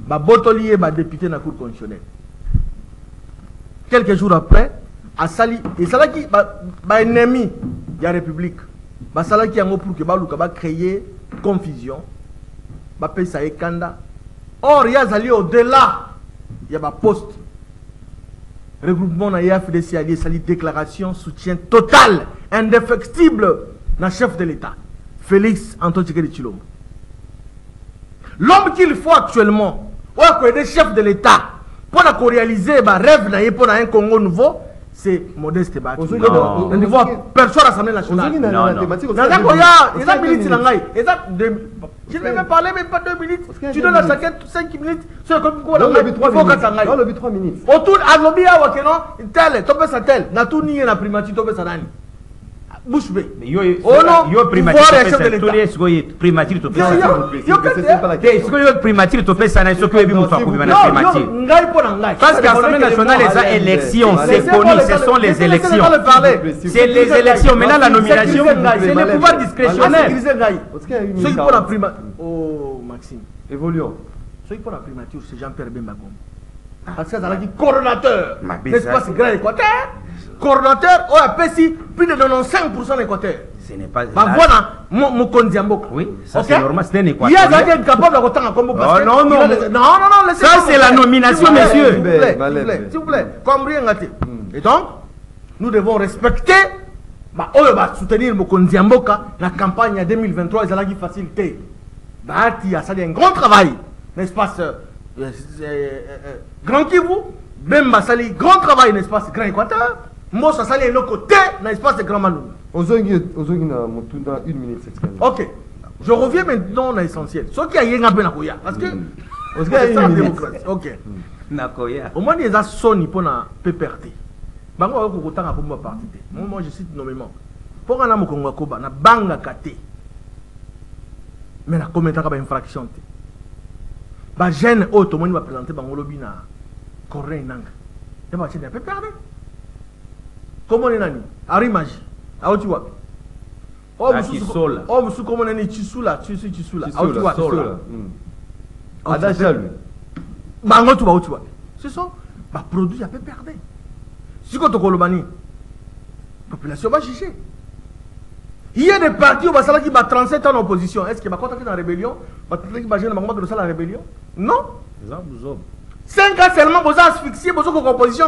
Botoli est député dans la Cour constitutionnelle. Quelques jours après, Asali, et ça là qui ennemi de la République, ça là qui a pour que Balouka créer confusion, paye ça Kanda. Or, il y a Zali au-delà, il y a un poste. Regroupement na FDC allié, Sali déclaration, soutien total, indéfectible dans le chef de l'État, Félix Antoine Tshisekedi Tshilombo. L'homme qu'il faut actuellement, pour aider le chef de l'État, pour réaliser un rêve pour un Congo nouveau, c'est Modeste Bahati. On ne voit personne à l'Assemblée nationale. Je ne vais pas parler même pas 2 minutes. Tu donnes à chacun 5 minutes. C'est comme quoi dans le 3 minutes. Autour à l'objet à Wakeno, tel, topé sa tel, n'a tout nié la primature, topé sa nani. bouche bée. Yo pouvoir primature et chef de l'État. primature to pesa. Yo Primature to pesa na soki yebi mufa kubi na primature. ngai po na ngai. Parce qu'Assemblée nationale les élections, c'est connu, ce sont les élections. C'est les élections. Maintenant la nomination, c'est le pouvoir discrétionnaire. Ceux qui pour la primature. Oh Maxime. Évoluons. Ceux qui pour la primature, c'est Jean-Pierre Bemba Gombe. Parce que ça a dit coordonnateur. N'est-ce pas, c'est grand Équateur. Coordonnateur, oh, apprécie plus de 95% d'Équateur. Ce n'est pas. Bah voilà, mon Kondiambok. Oui, ça c'est normal, c'est un Équateur. Il y a des gens capables de retourner en combo. Non, non, ça c'est la nomination, monsieur. S'il vous plaît, comme rien gâté. Et donc, nous devons respecter, soutenir mon Kondiamboka, la campagne 2023, ils ont facilité. Bah, il y a un grand travail, n'est-ce pas, Grand Kivu, Bemba Sali, grand travail, n'est-ce pas, Grand Équateur. Mosa Sali est le côté, n'est-ce pas, Grand Maloum. Ozongi na mutunda 1 minute 7 secondes. Ok, je reviens maintenant à l'essentiel. Ce qui a yéga ben nakoya, parce que c'est ça la démocratie. Ok. Nakoya. Au moins, il y a Sony pour la PPRT. Bango a beaucoup de temps pour ma partie. Moi, je cite nommément. Pour un homme comme Wakoba, na banga kate. Mais na combien de temps infraction? Ba jeune auto, moi, il va présenter bango lobby na Corée nanga. Et bah, c'est la PPRT. Comment on est nani? Arimagi. Ah, tu vois. Oh, monsieur, comment on est Chisula, Chisula. Ah, tu vois. Adacha lui. Bango, tu vois. C'est ça. Bah, produit, il peut perdre. Si tu as la population va chicher. Il y a des partis où qui va 37 ans en opposition. Est-ce qu'il va contacter dans la rébellion? Il va gêner la rébellion? Non. 5 ans seulement, vous avez asphyxié, vous avez en opposition.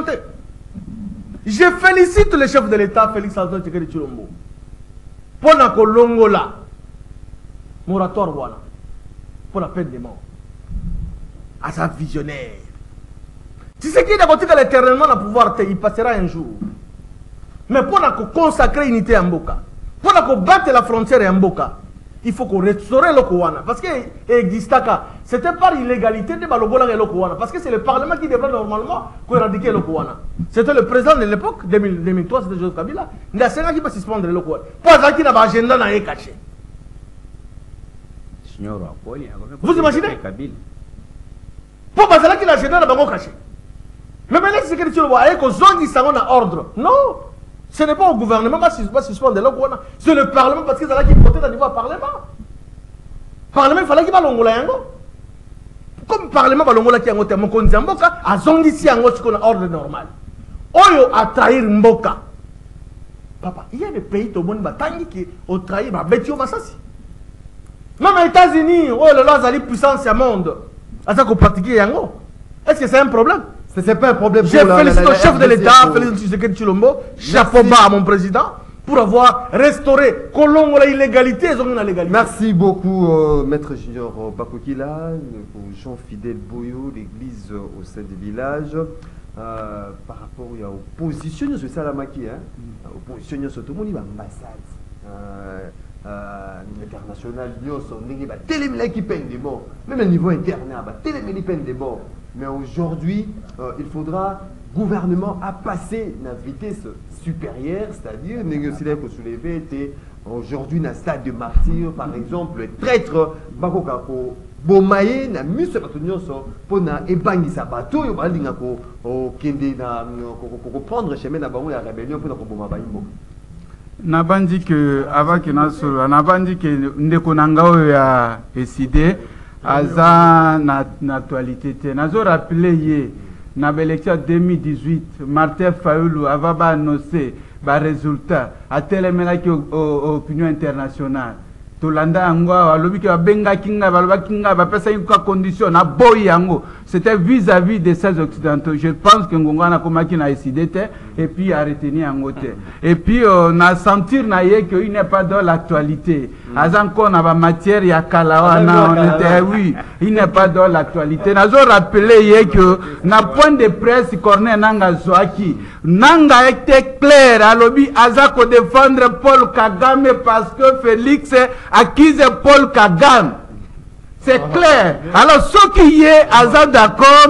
Je félicite le chef de l'État, Félix Antoine Tshisekedi Tshilombo. Pour la Kolongola, moratoire, voilà. Pour la peine de mort. À sa visionnaire. Tu sais qui est éternellement le pouvoir, il passera un jour. Mais pour consacrer l'unité à Mboka, pour battre la frontière à Mboka, il faut qu'on restaure le Kouana. Parce que c'était par illégalité de Balogola et le Kouana. Parce que c'est le Parlement qui devrait normalement éradiquer le Kouana. C'était le président de l'époque, 2003, c'était Joseph Kabila. Il y a 5 ans qui va suspendre le Kouana. Pas ça qui n'a pas agenda dans les cachés. Vous imaginez? Pour pas ça qui n'a agenda dans les cachés. Mais maintenant, c'est que tu le vois, avec aux gens qui sont en ordre. Non! Ce n'est pas au gouvernement qui va suspendre le Kouana. C'est le Parlement parce que c'est là qui votait au niveau du Parlement. Parlement, il fallait qu'il y ait un comme le Parlement, il y a un ordre normal. Oyo a trahi Mboka. Papa, il y a des pays au monde qui ont trahi Betio Massassi. Même aux États-Unis, oh là là, ça a puissance à monde. Est-ce que c'est un problème? C'est pas un problème. Je félicite le chef de l'État, Félix Tshisekedi Tshilombo, chapeau bas à mon président, pour avoir restauré Colombo la illégalité et la légalité. Merci beaucoup, Maître Junior Bakokila, aux gens fidèles Boyo, l'église au sein des villages. Par rapport à l'opposition, c'est ça la maquille. Opposition, c'est tout le monde, l'ambassade internationale, même au niveau interne, mais aujourd'hui, il faudra gouvernement à passer à une vitesse supérieure, c'est-à-dire négocier pour soulever. Aujourd'hui, dans le stade de martyr, par exemple, le traître Bakokako Bomaye na miso batunyoso pona ebangisa bato yo balinga ko kende na ko prendre chemin na bango ya rébellion pona ko boma bayimbo. Nabandi que avec nasolo nabandi que ndeko nangao ya décidé aza na actualité te nazo rappeler ye na élection 2018 Martin Fayulu avaba annoncé ba résultat a telemela ki opinion internationale tolanda yango alobi ke babenga kinga baloba kinga bapesa une condition na boy yango c'était vis-à-vis de ces occidentaux. Je pense que ngonga na komaki na décidé et puis a retenu yango te et puis on a sentir na ye que il n'est pas dans l'actualité azanko na ba matière ya kalawa na on était oui il n'est pas dans l'actualité nazo rappeler ye que na point de presse Corneille Nanga Zoaki nanga était clair alobi azako défendre Paul Kagame parce que Félix accuse Paul Kagame. C'est clair. Alors, ce qui est, Aza d'accord,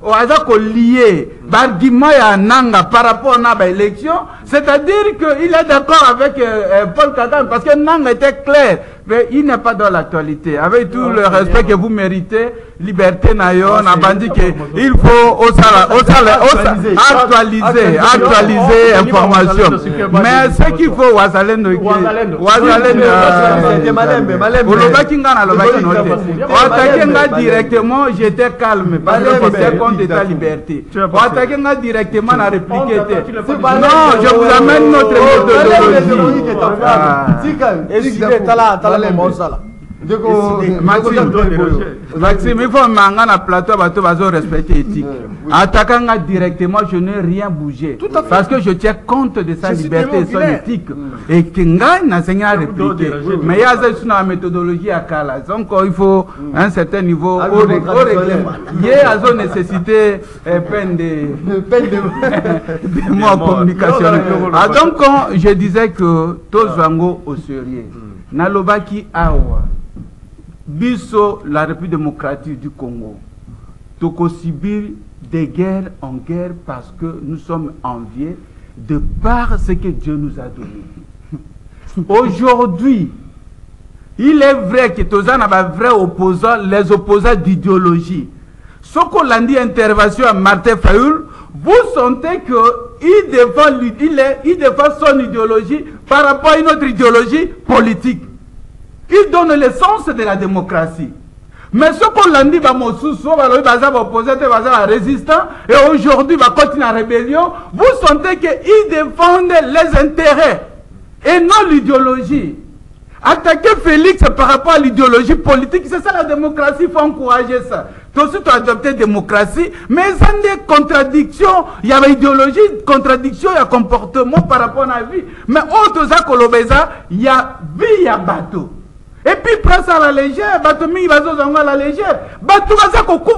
aza lié l'argument ya nanga par rapport à l'élection, c'est-à-dire qu'il est d'accord avec Paul Kagame parce que nanga était clair, mais il n'est pas dans l'actualité. Avec tout le respect que vous méritez, liberté nayon a bandit que il faut actualiser information. Mais ce qu'il faut wazalendo directement, j'étais calme parce que j'étais contre ta liberté. Directement à répliquer. Non, je vous amène notre méthodologie. Maxime, il faut m'engager à plateau, respecter l'éthique. Attaquant directement, je n'ai rien bougé. Parce que je tiens compte de sa liberté et son éthique. Et que n'enseigne à répliquer. Mais il y a une méthodologie à Kala. Donc il faut un certain niveau au règlement. Il y a une nécessité peine de mots communicationnels. Donc je disais que tous vango au sérieux. Nalobaki awa. Biso, la République démocratique du Congo, toko subir des guerres en guerre parce que nous sommes enviés de par ce que Dieu nous a donné. Aujourd'hui, il est vrai que Tozan a vrai opposant, les opposants d'idéologie. Ce qu'on a dit intervention à Martin Fayoul, vous sentez qu'il défend son idéologie par rapport à une autre idéologie politique. Il donne le sens de la démocratie. Mais ce qu'on l'a dit, résistant, et aujourd'hui, va continuer la rébellion, vous sentez qu'ils défendent les intérêts et non l'idéologie. Attaquer Félix par rapport à l'idéologie politique, c'est ça la démocratie, il faut encourager ça. Tout de suite, adopter la démocratie, mais il y a des contradictions, il y a une idéologie, contradiction, il y a un comportement par rapport à la vie. Mais autre il y a vie, il y a bateau. Et puis, prend ça à la légère, bateau, il va à la légère. Bateau, il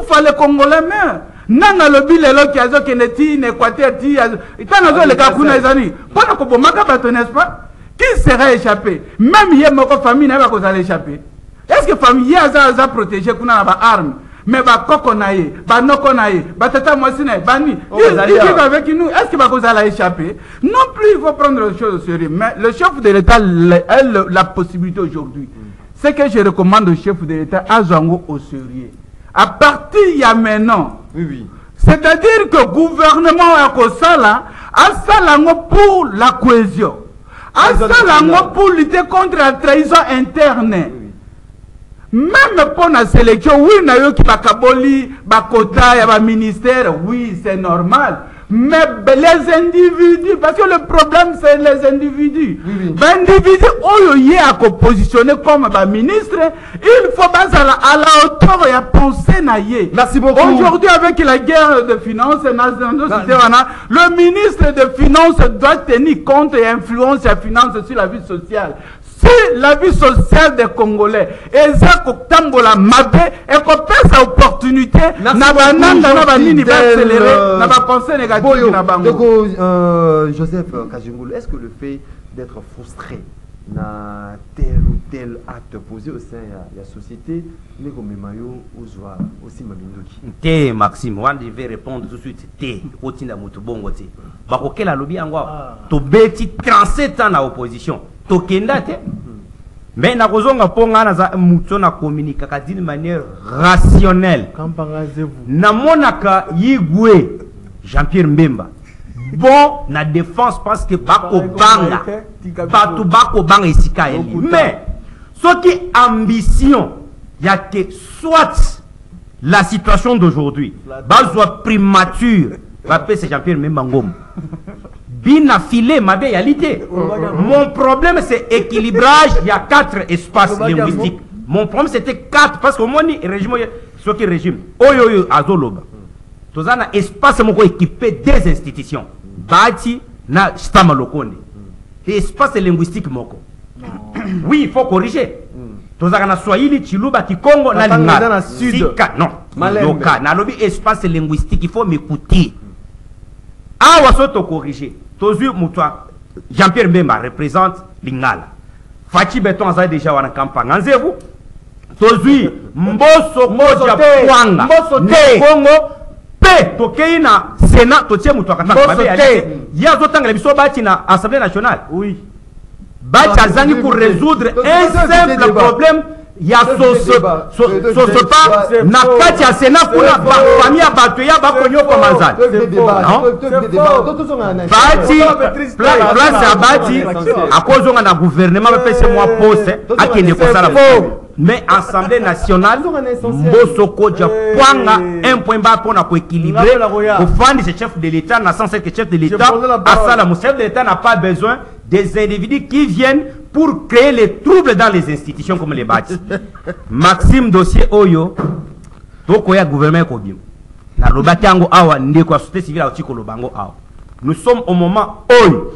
va les Congolais, mais. Nanga lobi lelo ki azo keneti in Équateur ti azo. Itana le kakuna ezani. Pona ko bomaka bateau, n'est-ce pas? Qui serait échappé? Même hier, ma famille n'a pas qu'à échapper. Est-ce que famille a protégé qu'on a armes? Mais ba kokonaye, ba nokonaye, ba tata moisine, ba ni. Ils vivent avec nous. Est-ce que vous allez échapper? Non plus, il faut prendre les choses au sérieux. Mais le chef de l'État a la possibilité aujourd'hui. C'est que je recommande au chef de l'État à Zango au sérieux. À partir il y a maintenant. Oui. C'est-à-dire que le gouvernement a pour la cohésion. Pour lutter contre la trahison interne. Même pour la sélection, oui, il y a qui bakaboli, bakota, il y a ministère, oui, c'est normal. Mais les individus, parce que le problème c'est les individus. Les individus, où il y a positionné comme ministre, il faut à la hauteur et à penser naïe. Merci beaucoup. Aujourd'hui, avec la guerre de finances, le ministre de Finances doit tenir compte et influencer la finance sur la vie sociale. Si la vie sociale des Congolais est ça la mabe et qu'on perd sa opportunité, n'a pas accélérer, n'a pas pensé négatif. Joseph Kajungulu, est-ce que le fait d'être frustré dans tel ou tel acte posé au sein de la société, n'est comme Mayo aussi Mabindoki? Té Maxime, on devait répondre tout de suite. Té, Otina Moutubongo té. Bakoke la lobby angwa. To beti 37 ans à opposition. Tokenda té. Mais na kozonga ponga na za muto na communiquer d'une manière rationnelle. Na monaka yigwe Jean-Pierre Mbemba. Bon na défense parce que bako banga. Batu bako banga isika eli. Mais ce qui est ambition, il y a que soit la situation d'aujourd'hui, bazwa primature, c'est Jean-Pierre Mbemba Ngom. Bien affilé ma réalité. Mon problème c'est équilibrage, il y a 4 espaces linguistiques. Mon problème c'était 4 parce que moi ni régime ce qui régime. Oyo azoloba. Tozana espace moko équipé des institutions. Bati na stama lokonde. Espace linguistique moko. Oui, il faut corriger. Tozaka na Swahili, Chiluba, Kikongo na Lingala. Sika non. Loka na lobi espace linguistique, il faut m'écouter. Ah, on va corriger. Jean-Pierre Mbemba représente Lingala. Fachi Beton a déjà en campagne. Tozui Mboso Moja Kwanga. Congo P tokei na Sénat totie mutu akataka babe ya zotanga biso bati na Assemblée nationale. Oui. Bati azangi pour résoudre un simple problème. Il y a na kati ya Sénat kuna famille ya bato ya bakonyo komazana. Bati place ya bati akozonga na gouvernement bapese mwa poste akende kosala. Mais Assemblée nationale Mbosoko ja pwanga un point bas pour na équilibrer pour fonder ce chef de l'État na sens que chef de l'État asala mon chef de l'État n'a pas besoin des individus qui viennent pour créer les troubles dans les institutions comme les bâtis. Maxime dossier Oyo, toko ya gouvernement kobim. Na lobatango awa ndeko société civile otiko lobango awa. Nous sommes au moment Oyo.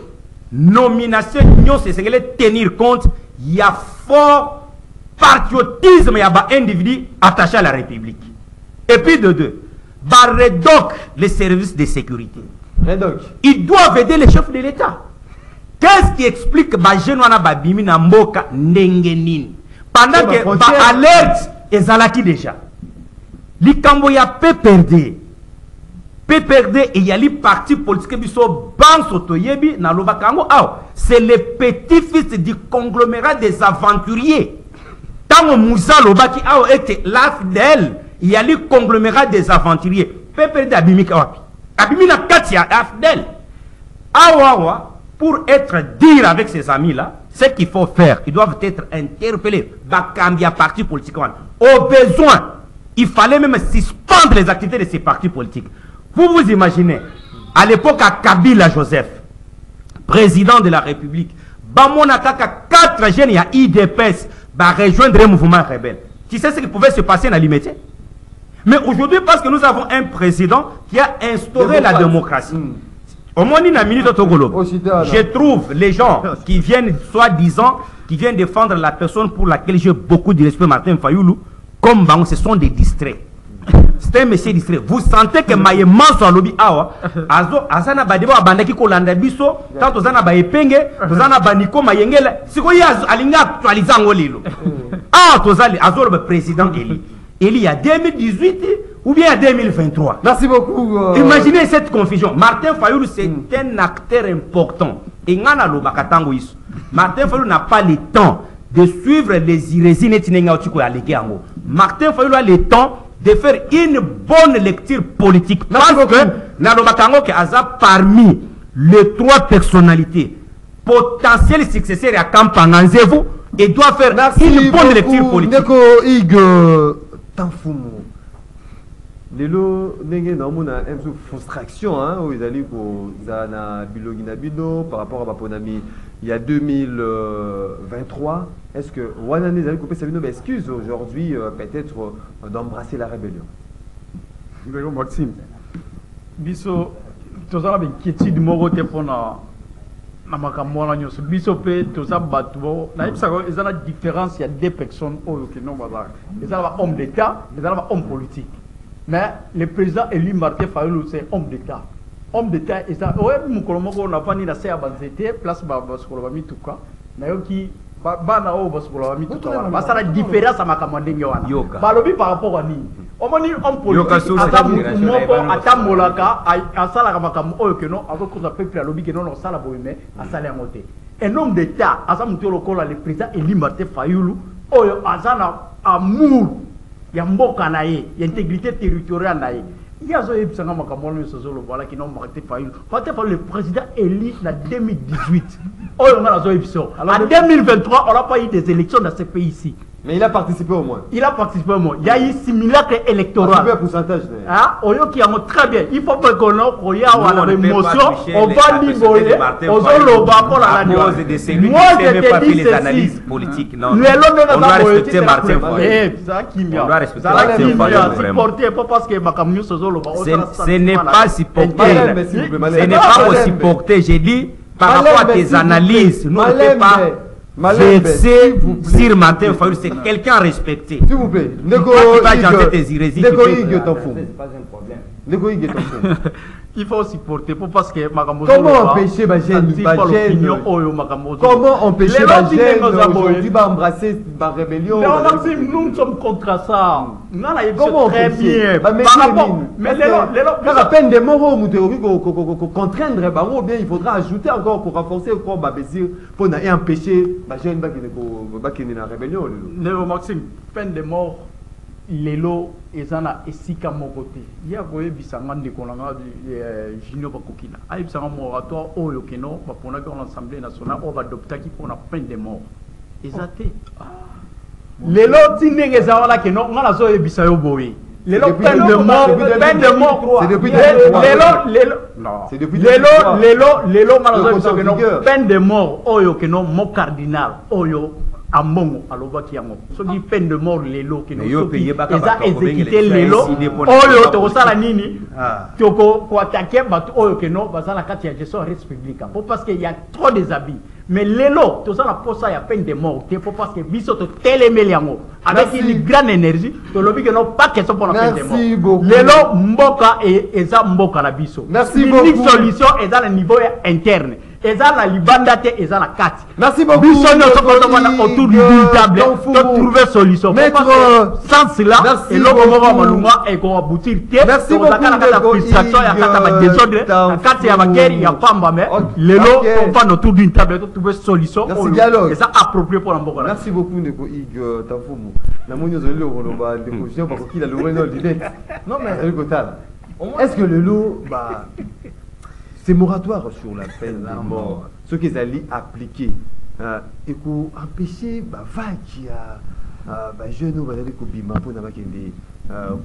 Nomination nyon c'est tenir compte, il y a fort patriotisme, il y a un individu attaché à la République. Et puis de deux, Barredoc, les services de sécurité. Ils doivent aider les chefs de l'État. Qu'est-ce qui explique que Bajenwana Babimi na Mboka Nengenin? Pendant que alerte et Zalaki déjà. Likambo ya PPRD. PPRD et y a les partis politiques qui sont Bansotoyebi na Lobakango. C'est les petits-fils du conglomérat des aventuriers. Tant Moussa Lobaki a été l'AFDEL, il y a le conglomérat des aventuriers. PPRD Abimi Kawapi. Abimi na Katia AFDEL. Awawa, pour être dire avec ses amis-là, ce qu'il faut faire, ils doivent être interpellés. Bakambia parti politique. Au besoin, il fallait même suspendre les activités de ces partis politiques. Vous vous imaginez, à l'époque à Kabila Joseph, président de la République, Bamonakaka 4 jeunes, il y a IDPS, va rejoindre un mouvement rebelle. Tu sais ce qui pouvait se passer dans l'immédiat? Mais aujourd'hui, parce que nous avons un président qui a instauré la démocratie. Au moins, je trouve les gens qui viennent, soi-disant, qui viennent défendre la personne pour laquelle j'ai beaucoup de respect, Martin Fayoulou, comme ce sont des distraits. C'est un monsieur distrait. Vous sentez que Maïman soit lobby awa, azana badebo abandaki kolanda biso, tant ozana ba epenge, ozana baniko mayengela, sikoyi alinga actualiser ngolilo. Ah, tozali azolo le président Eli. Eli il y a 2018 ou bien à 2023. Merci beaucoup. Imaginez cette confusion. Martin Fayoulou c'est un acteur important. Et ngana lo bakatango iso. Martin Fayoulou n'a pas le temps de suivre les irésines et tinenga otiko ya leke yango. Martin Fayoulou a le temps de faire une bonne lecture politique. Parce que Nalobakango que Aza parmi les 3 personnalités potentielles successeurs à Kampanganzevu et doit faire une bonne lecture politique. Ndeko Ig Tanfumo. Lelo nenge na mona une frustration hein où ils allaient ko zana bilogina bino par rapport à Baponami il y a 2023. Est-ce que Wanane allait couper sa excuse aujourd'hui peut-être d'embrasser la rébellion? Maxime, biso tozala inquiétude moko te pona na makambo na nyoso biso pe toza batu na yebisa ko ezana différence il y a 2 personnes oyo ke non bazala ezala ba homme d'état ezala ba homme politique. Mais le président élu Martin Fayoulou c'est homme d'état. Homme d'état et ça ouais mukolo moko na fani na se ya banzete place ba baskolo ba mituka na yoki bana o baskolo ba mituka wana basala différence à makambo ndenge wana balobi par rapport à ni omoni homme politique atamolaka asala makambo oyo ke non azokoza peuple alobi ke non osala boyeme asala ngote. Un homme d'état asa mutu lokola le président élu Martin Fayoulou oyo azana amour ya mboka na ye ya intégrité territoriale na ye. Il y a un le président élu en 2018. En 2023, on n'a pas eu des élections dans ce pays ici. Mais il a participé au moins. Il a participé au moins. Il y a eu simulacre électoral. Un pourcentage. Ah, qui a très bien. Il faut pas qu'on ait une émotion. On va liboler. On va l'obar la moi, je te dis les analyses politiques. Non. On doit respecter Martin Fayoulou. On doit respecter Martin Fayoulou. Ce n'est pas supporter. Ce n'est pas aussi supporter. J'ai dit par rapport à tes analyses, nous ne pouvons pas verser sur Martin Fayoulou. C'est quelqu'un respecté. S'il vous plaît, tu vas changer tes irrésiles. C'est pas un problème. il faut supporter pour parce que comment empêcher comment empêcher aujourd'hui embrasser ma rébellion Maxime, nous sommes contre ça. Comment très bien mais la peine de mort contraindre bien il faudra ajouter encore pour renforcer encore pour empêcher ma jeune la rébellion. Maxime, peine de mort lelo ezana esika mokote ya boye bisanga ndeko nanga junior bakokina ay bisanga moratoire oyo keno bapona ko l'Assemblée nationale on va adopter qui pour la peine de mort ezate lelo tinenge zawala keno ngala zo ebisa yo boye lelo peine de mort c'est depuis lelo ngala zo ebisa keno peine de mort oyo keno mo cardinal oyo Amongo alobaki yango soki peine de mort lelo que nous soki eza exécuter lelo oyo to sala nini toko ko attaquer bato oyo que non bazala kati ya gestion républicaine pour parce que il y a trop des habits mais lelo to sala posa ya peine de mort pour parce que biso to telemeli yango avec une grande énergie to lobi que non pas question pour la peine de mort lelo mboka et eza mboka la biso l'unique solution est dans le niveau interne eza la libanda te eza la kati. Merci beaucoup. Biso nous autour d'une table pour trouver solution. Sans cela, et l'autre maluma et qu'on aboutir te. Merci beaucoup. La frustration ya kata ba désordre, la kati ya ba guerre ya pamba mais lelo on va autour d'une table pour trouver solution. Et ça approprié pour l'amboka. Merci beaucoup Ndeko Ig Tafumu. Na monyo zoli lo ba Ndeko Jean parce qu'il a le reno direct. Non mais est-ce que le lot bah c'est moratoire sur la peine de mort. Ce qu'ils allaient appliquer et pour empêcher vague à jeunes ou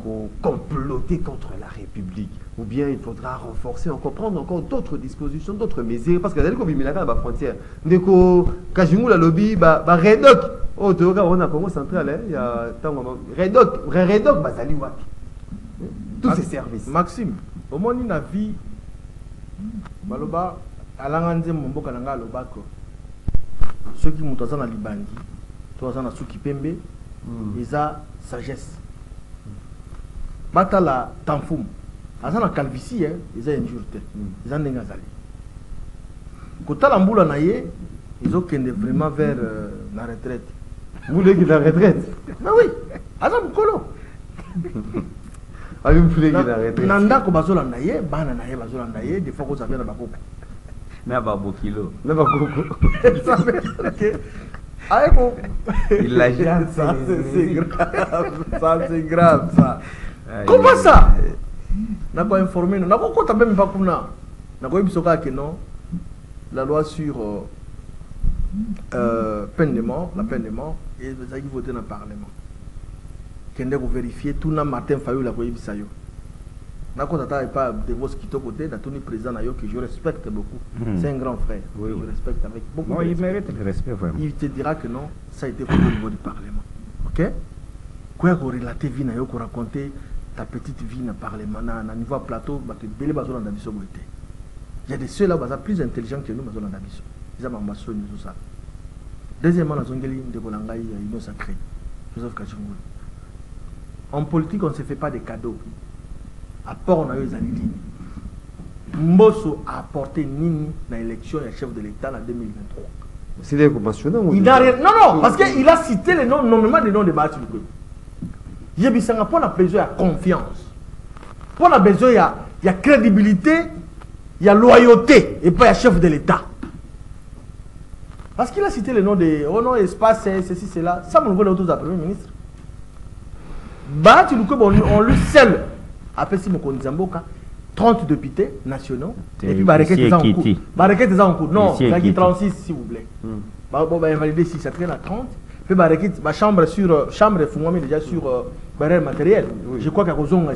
pour comploter contre la République. Ou bien il faudra renforcer encore, prendre encore d'autres dispositions, d'autres mesures. Parce que d'aller comme la frontière. Ndeko Kajimou la lobby, Redoc. Oh, tu vois, on a Congo central, il y a Redoc, Bazali Waki. Tous ces services. Maxime, au moins il a vie. Baloba alanganze mboka nanga lobako ceux qui montent na libandi to na suki pembe eza sagesse batala tamfum azana calvitie eza injurte eza ndenga zali kotala mbula na ye ezokende vraiment vers la retraite mbula qui la retraite mais oui aza mukolo nanda ko bazola na ye bana na ye bazola na ye des fois ko savia na bakoko mais babo kilo na bakoko ayeko il la jante ça c'est grave ça comment ça na ko informer na ko kota même pas kuna na ko bisoka que non la loi sur peine de mort la peine de mort et vous avez voté dans le parlement kende ko vérifier tout na Martin Fayou la ko yebisa yo na ko tata pas de vos qui to côté na toni président na yo que je respecte beaucoup c'est un grand frère oui, je respecte avec beaucoup non, il mérite le respect vraiment il te dira que non ça a été fait au niveau du parlement OK quoi ko relater vie na yo ko raconter ta petite vie na parlement na niveau plateau ba te belé bazo na biso boité il y a des ceux là baza plus intelligents que nous bazo na biso ils ont ambassé nous ça deuxièmement na zongeli ndeko na ngai ino sacré Joseph Kachungulu. En politique, on ne se fait pas des cadeaux. Apport, on a eu les années. Mbosso a apporté Nini dans l'élection et chef de l'État en 2023. C'est des conventionnels. Il n'a rien. Non, parce qu'il a cité les noms, nommément des noms de Batou. Il y a besoin de confiance. On a besoin de crédibilité, il y a loyauté et pas il y a chef de l'État. Parce qu'il a cité les noms de oh non, espace, ceci, cela. Ça, on le voit autour du Premier ministre. On lui seul appelle si mon 30 députés nationaux et puis Bareket est en cours. Bareket est en cours. Non, il y a 36 s'il vous plaît. On va invalider si ça traîne à 30. Puis Bareket, ma chambre sur chambre est déjà sur barrière matériel. Je crois qu'à Rozonga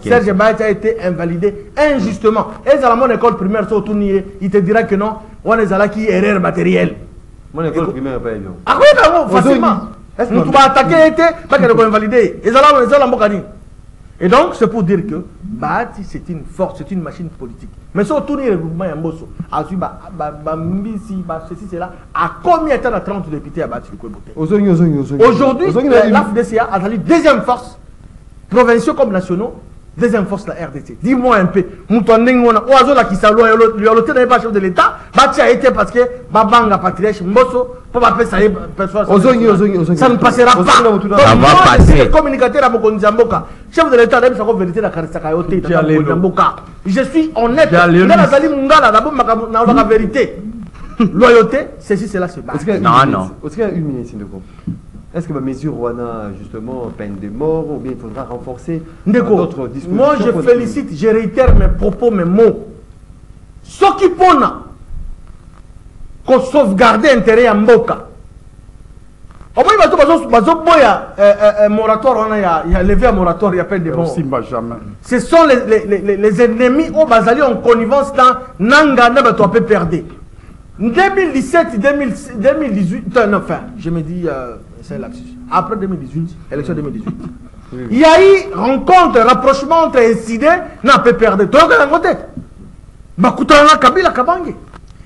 Serge Bat a été invalidé injustement. Et dans mon école primaire, il te dira que non, on est là qui erreur matérielle. Mon école primaire pas bien. Ah oui, facilement. Nous va attaquer pas qu'elle va invalider. Et donc c'est pour dire que Bahati c'est une force, c'est une machine politique. Mais si on tourne le mouvement Yamboso, ceci c'est là, à combien de temps à 30 députés à Bahati aujourd'hui, la FDCA a la deuxième force, provinciaux comme nationaux, deuxième force la RDC. Dis-moi un peu, Moutouandengona, Oazo la Kisalo, loyauté n'est pas chef de l'État, Bati a été parce que Babanga Patrièche Mbosso, pour m'appeler ça, ça ne passera pas. Ça va passer. Communicateur à Mokonzamboka, chef de l'État, même sa vérité la Karisakayote, je suis honnête, Nazali Mungala, la vérité. Loyauté, ceci, cela se bat. Non. Est-ce qu'il y a une minute de compte? Est-ce que la mesure Rwanda, justement, peine de mort, ou bien il faudra renforcer d'autres dispositions? Moi, je félicite, je réitère mes propos, mes mots. Ce qui pona, qu'on sauvegarde l'intérêt à Mboka. Au moins, il y a un moratoire, il y a levé un moratoire, il y a peine de mort. Ce sont les ennemis au Bazali en connivence dans Nanga, tu peux perdre. 2017, 2018, enfin, je me dis, c'est lapsus. Après 2018, élection 2018, il y a eu rencontre, rapprochement entre incidents, n'a pas perdu. Tu as un côté. Bakutana Kabila Kabange.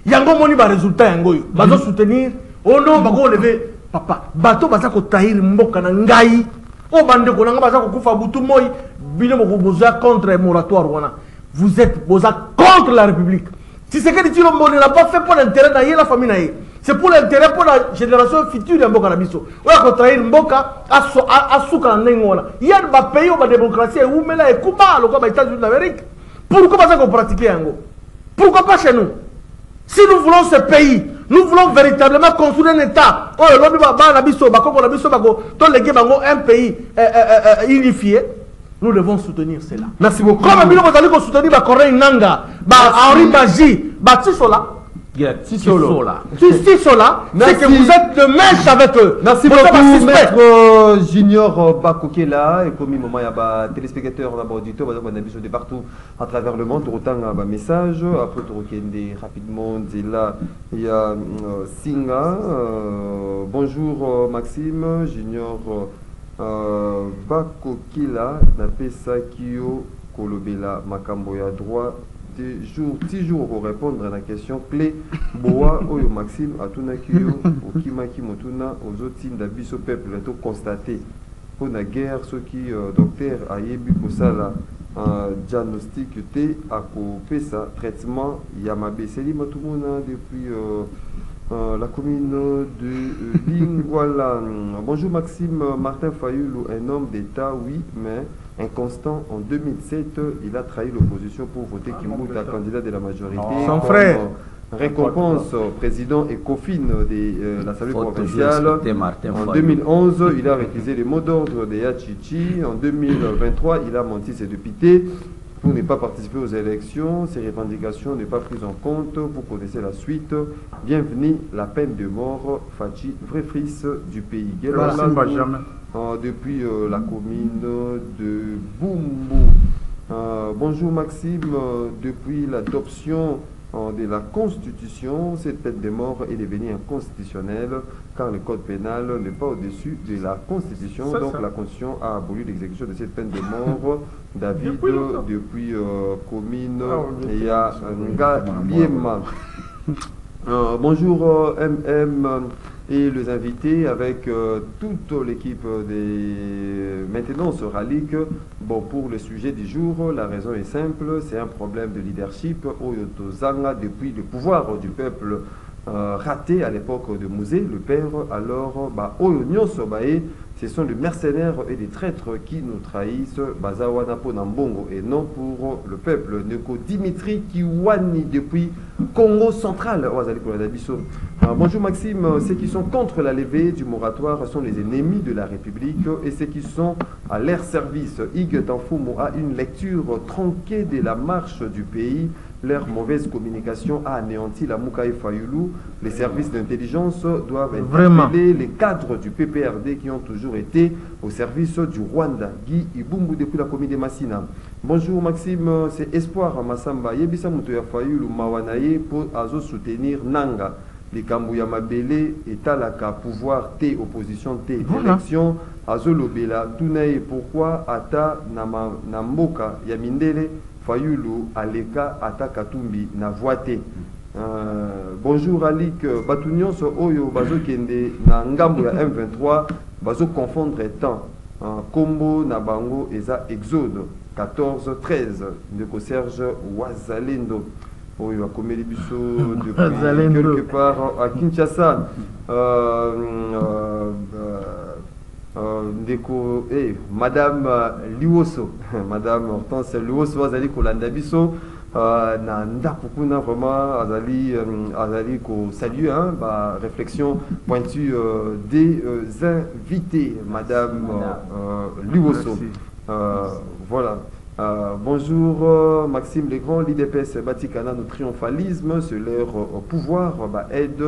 Yango moni ba résultat yango. Bazo soutenir. Oh non, bago lever papa. Bato baza ko tahir mboka na ngai. O bande ko nanga baza ko kufa butu moy. Bino mo boza contre moratoire wana. Vous êtes boza contre la République. Si c'est que Tshilombo ne l'a pas fait pour l'intérêt de la famille, c'est pour l'intérêt pour la génération future de Mboka Nabiso. On a contraint Mboka à Souka Nengola. Il y a des pays où la démocratie est où, mais là, et Kuba, les États-Unis d'Amérique. Pourquoi pas ça qu'on pratique Yango? Pourquoi pas chez nous? Si nous voulons ce pays, nous voulons véritablement construire un État. Oh, l'homme va Nabiso, un pays unifié. Nous devons soutenir cela. Merci beaucoup. Comme nous allons soutenir Corée Nanga, Henri Baji, Tissola. Tissola. C'est que vous êtes de mèche avec eux. Merci beaucoup, Maître Junior Bakokela. Et comme il y a des téléspectateurs, on a auditeur, on a de partout à travers le monde. Autant un message. Après, tu rapidement. Il y a Singa. Bonjour Maxime, Junior. Bakokila napesa kio kolobela makambo ya droit toujours pour répondre à la question clé boa oyo Maxime atuna kio okimaki motuna ozotim da biso peuple to constater pour la guerre ce qui docteur ayebi kosala diagnostic te akopesa traitement ya mabeseli matumuna depuis la commune de Lingwala. Bonjour Maxime, Martin Fayoulou, un homme d'État, oui, mais inconstant. En 2007, il a trahi l'opposition pour voter Kimouta, candidat de la majorité. Son frère. Récompense président Ecofin de la salle provinciale. En 2011, il a récusé les mots d'ordre de Yachichi. En 2023, il a menti ses députés pour ne pas participer aux élections. Ses revendications n'est pas prises en compte. Vous connaissez la suite. Bienvenue, la peine de mort, Fachi, vrai fils du pays. Depuis la commune de Bumbu. Bonjour Maxime, depuis l'adoption de la Constitution, cette peine de mort est devenue inconstitutionnelle car le code pénal n'est pas au-dessus de la Constitution. Donc la Constitution a aboli l'exécution de cette peine de mort. David, depuis commune, il y a Ngaliema. Bonjour MM et les invités avec toute l'équipe des maintenance rallique. Bon, pour le sujet du jour, la raison est simple, c'est un problème de leadership Oyotozanga depuis le pouvoir du peuple raté à l'époque de Mouzé, le père. Alors, Oyonyo Sobae, ce sont des mercenaires et des traîtres qui nous trahissent, Bazawana Ponambongo, et non pour le peuple. Neko Dimitri Kiwani depuis Congo central. Bonjour Maxime, ceux qui sont contre la levée du moratoire sont les ennemis de la République et ceux qui sont à leur service. Ig Tanfumo a une lecture tronquée de la marche du pays. Leur mauvaise communication a anéanti la Moukaï Fayoulou. Les services d'intelligence doivent interpeller les cadres du PPRD qui ont toujours été au service du Rwanda. Guy Ibumbu depuis la commune de Massina. Bonjour Maxime, c'est Espoir Massamba. Yebisa Moutoya Fayoulou Mawanaye pour azo soutenir Nanga. Les Kambouya Mabele et Talaka, pouvoir T, opposition T, élection, Azolobela, Tunaye, pourquoi Ata Namboka, Yamindele, Fayoulou, Aleka, Ata Katumbi, Navoate. Bonjour Alik, Batunion, Oyo, Bazo Kende, Nangambo ya M23, Bazo confondre temps. Combo, Nabango, Eza Exode. 14-13 de Serge Wazalendo. Oui, va commettre les bisous depuis quelque part à Kinshasa. Madame Liwoso, Madame Hortense Liwoso, Azali Kolanda Biso, Nanda Pukuna vraiment Azali ko salue réflexion pointue des invités, Madame Liwoso. Voilà. Bonjour Maxime Legrand, l'IDPS Batikana, notre triomphalisme, c'est leur pouvoir aide.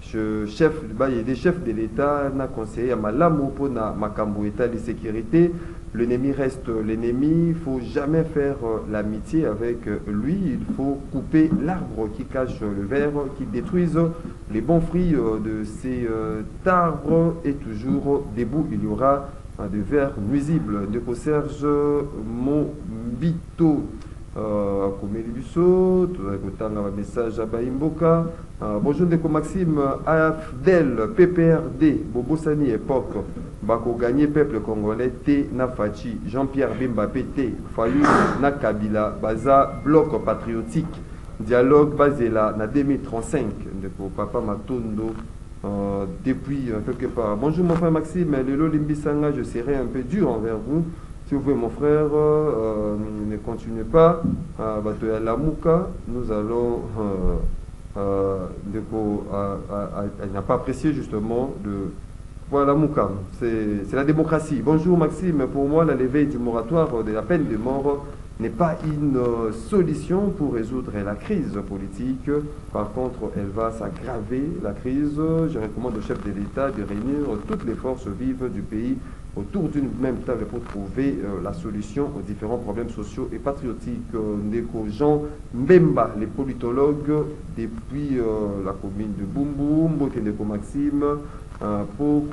Chef, il y a des chefs de l'État, na conseiller à Malamo pour na Makambo État de sécurité. L'ennemi reste l'ennemi. Il faut jamais faire l'amitié avec lui. Il faut couper l'arbre qui cache le verre, qui détruise les bons fruits de ces arbres. Et toujours debout, il y aura de verre nuisible. De Serge Mobito. Message à Baimboka. Bonjour Ndeko Maxime, AFDEL, PPRD, Bobo Sani époque, Bako gagné peuple congolais, T Nafachi, Jean-Pierre Bemba PT, Fayou Nakabila, Baza, bloc patriotique, dialogue Bazela, na 2035, Ndeko Papa Matondo, depuis quelque part. Bonjour mon frère Maxime, Lelo Limbisanga, je serai un peu dur envers vous. Si vous voulez mon frère, ne continuez pas. Batoya Lamouka, nous allons. Elle n'a pas apprécié justement de. Voilà Mouka, c'est la démocratie. Bonjour Maxime, pour moi la levée du moratoire de la peine de mort n'est pas une solution pour résoudre la crise politique. Par contre, elle va s'aggraver la crise. Je recommande au chef de l'État de réunir toutes les forces vives du pays autour d'une même table pour trouver la solution aux différents problèmes sociaux et patriotiques. Ndeko Jean Mbemba, les politologues depuis la commune de Bumbu, Mbote Ndeko Maxime, pour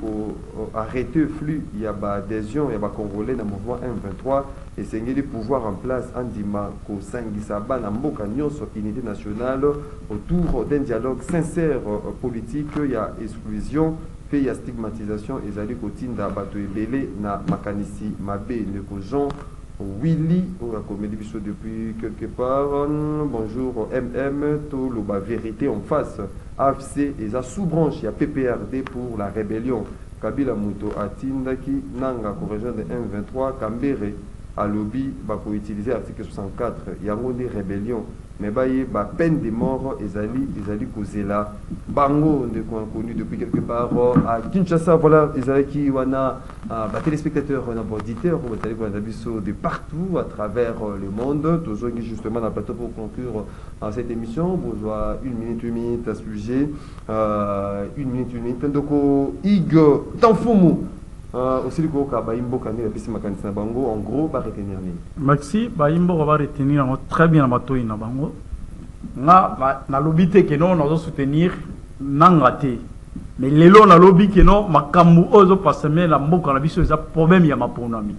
arrêter le flux, il y a adhésion, il y a Congolais dans le mouvement M23 et c'est des pouvoirs en place Andima Kosangisaba Namboka Nyonso unité nationale autour d'un dialogue sincère politique. Il y a exclusion, il y a stigmatisation et Zali Kotinda Bato Ebele na Makanisi Mabe Ndeko Jean Willy, on a commis des choses depuis quelque part. Bonjour MM, tout le vérité en face. AFC et sa sous-branche, il y a PPRD pour la rébellion. Kabila Muto Atindaki, Nanga, corrigent de M23, Kambere, à lobby, pour utiliser l'article 64. Il y a une rébellion. Mais il y a peine de mort, Ezali Kozela. Bango, on a connu depuis quelque part à Kinshasa. Voilà, Ezali qui wana téléspectateurs, auditeurs, de partout à travers le monde. Toujours justement dans le plateau pour conclure cette émission. Bonjour, 1 minute à ce sujet. 1 minute. Donc, Ig Tanfumu. Aussi le gros Baimbo Kane la piste Makanisna Bango en gros va retenir Maxi Baimbo va retenir très bien la na Bango na lobité que non on soutenir nangate mais lelo na lobby que non makambu ozo passer la mboka na biso za problème ya maponami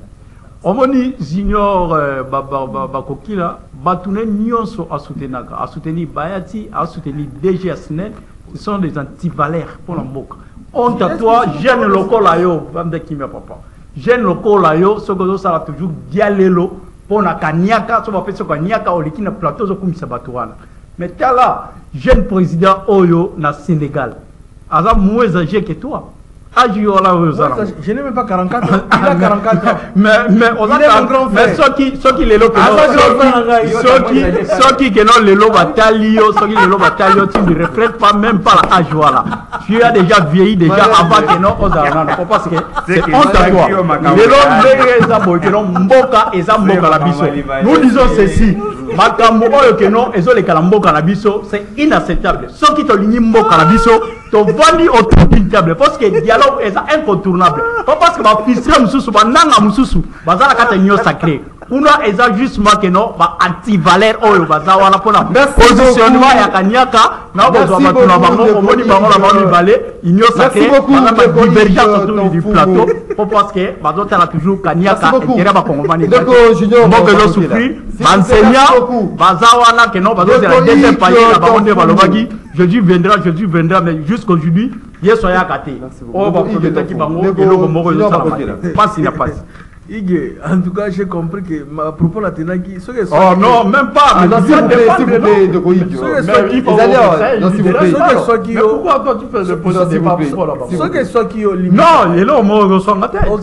omoni junior bakokila batune nyonso a soutenir Bayati a soutenir DG Asnen, ce sont des anti-valeurs pour la mboka. Honte à toi, jeune local ayo, papa. Jeune local ayo, ce que ça toujours dialélo pour na kanyaka, ça va faire ce kanyaka au likina plateau zo comme sabatouana. Mais t'as là, jeune président Oyo na Sénégal. Aza moins âgé que toi. Je n'ai même pas 44 ans. Il a 44 ans. Mais on a un grand frère. Mais ceux qui les lots qui non les lots batalio, ceux qui les lots batalio, tu ne reflètes pas même pas l'âge voilà. Tu as déjà vieilli déjà avant que non aux armes. Parce que c'est honte à toi. Les lots les abo que non mboka et zamboka la biso. Nous disons ceci. Makambo oyo que non ezo les kalamboka la biso, c'est inacceptable. Ceux qui te lignent mboka la biso, t'ont vendu autour d'une table parce que dialogue est incontournable. Pas parce que ma fils mususu ba nanga mususu bazala kata nyo sacré. Kuna eza justement que non ba anti-valeur oyo bazawa la pona positionnement ya kanyaka na bozo batuna bango omoni bango la bango balé nyo sacré ba divergence autour du plateau parce que bazota la toujours kanyaka et ba kongomani donc junior moko souffrir enseignant bazawa na que non bazo la deuxième palier la bango de balobaki Jésus viendra mais jusqu'aujourd'hui hier soya kate oh ba peut-être qui bango et le moko yo sala passe il a passe Ige, en tout cas, j'ai compris que ma propos la tenaki. Oh non, même pas. Mais s'il vous plaît, de Goïg. Pourquoi toi tu fais le poste de débat là-bas? Non, les lots, moi,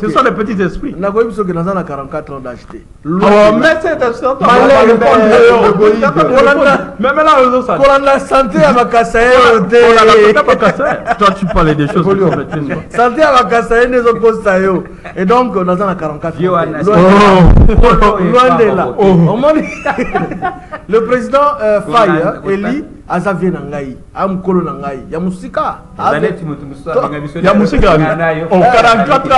ce sont les petits esprits. Na Goïg, ceux qui ont 44 ans d'acheter. Oh, mais c'est un même là, pour la santé à ma casse. Toi, tu parlais des choses. Santé à ma casse, et donc, on a 44 ans. Loin de là. Le président Faye, Eli, Azavie Nangaï, Amkolo Nangaï, Yamusika. Yamusika. Oh, 44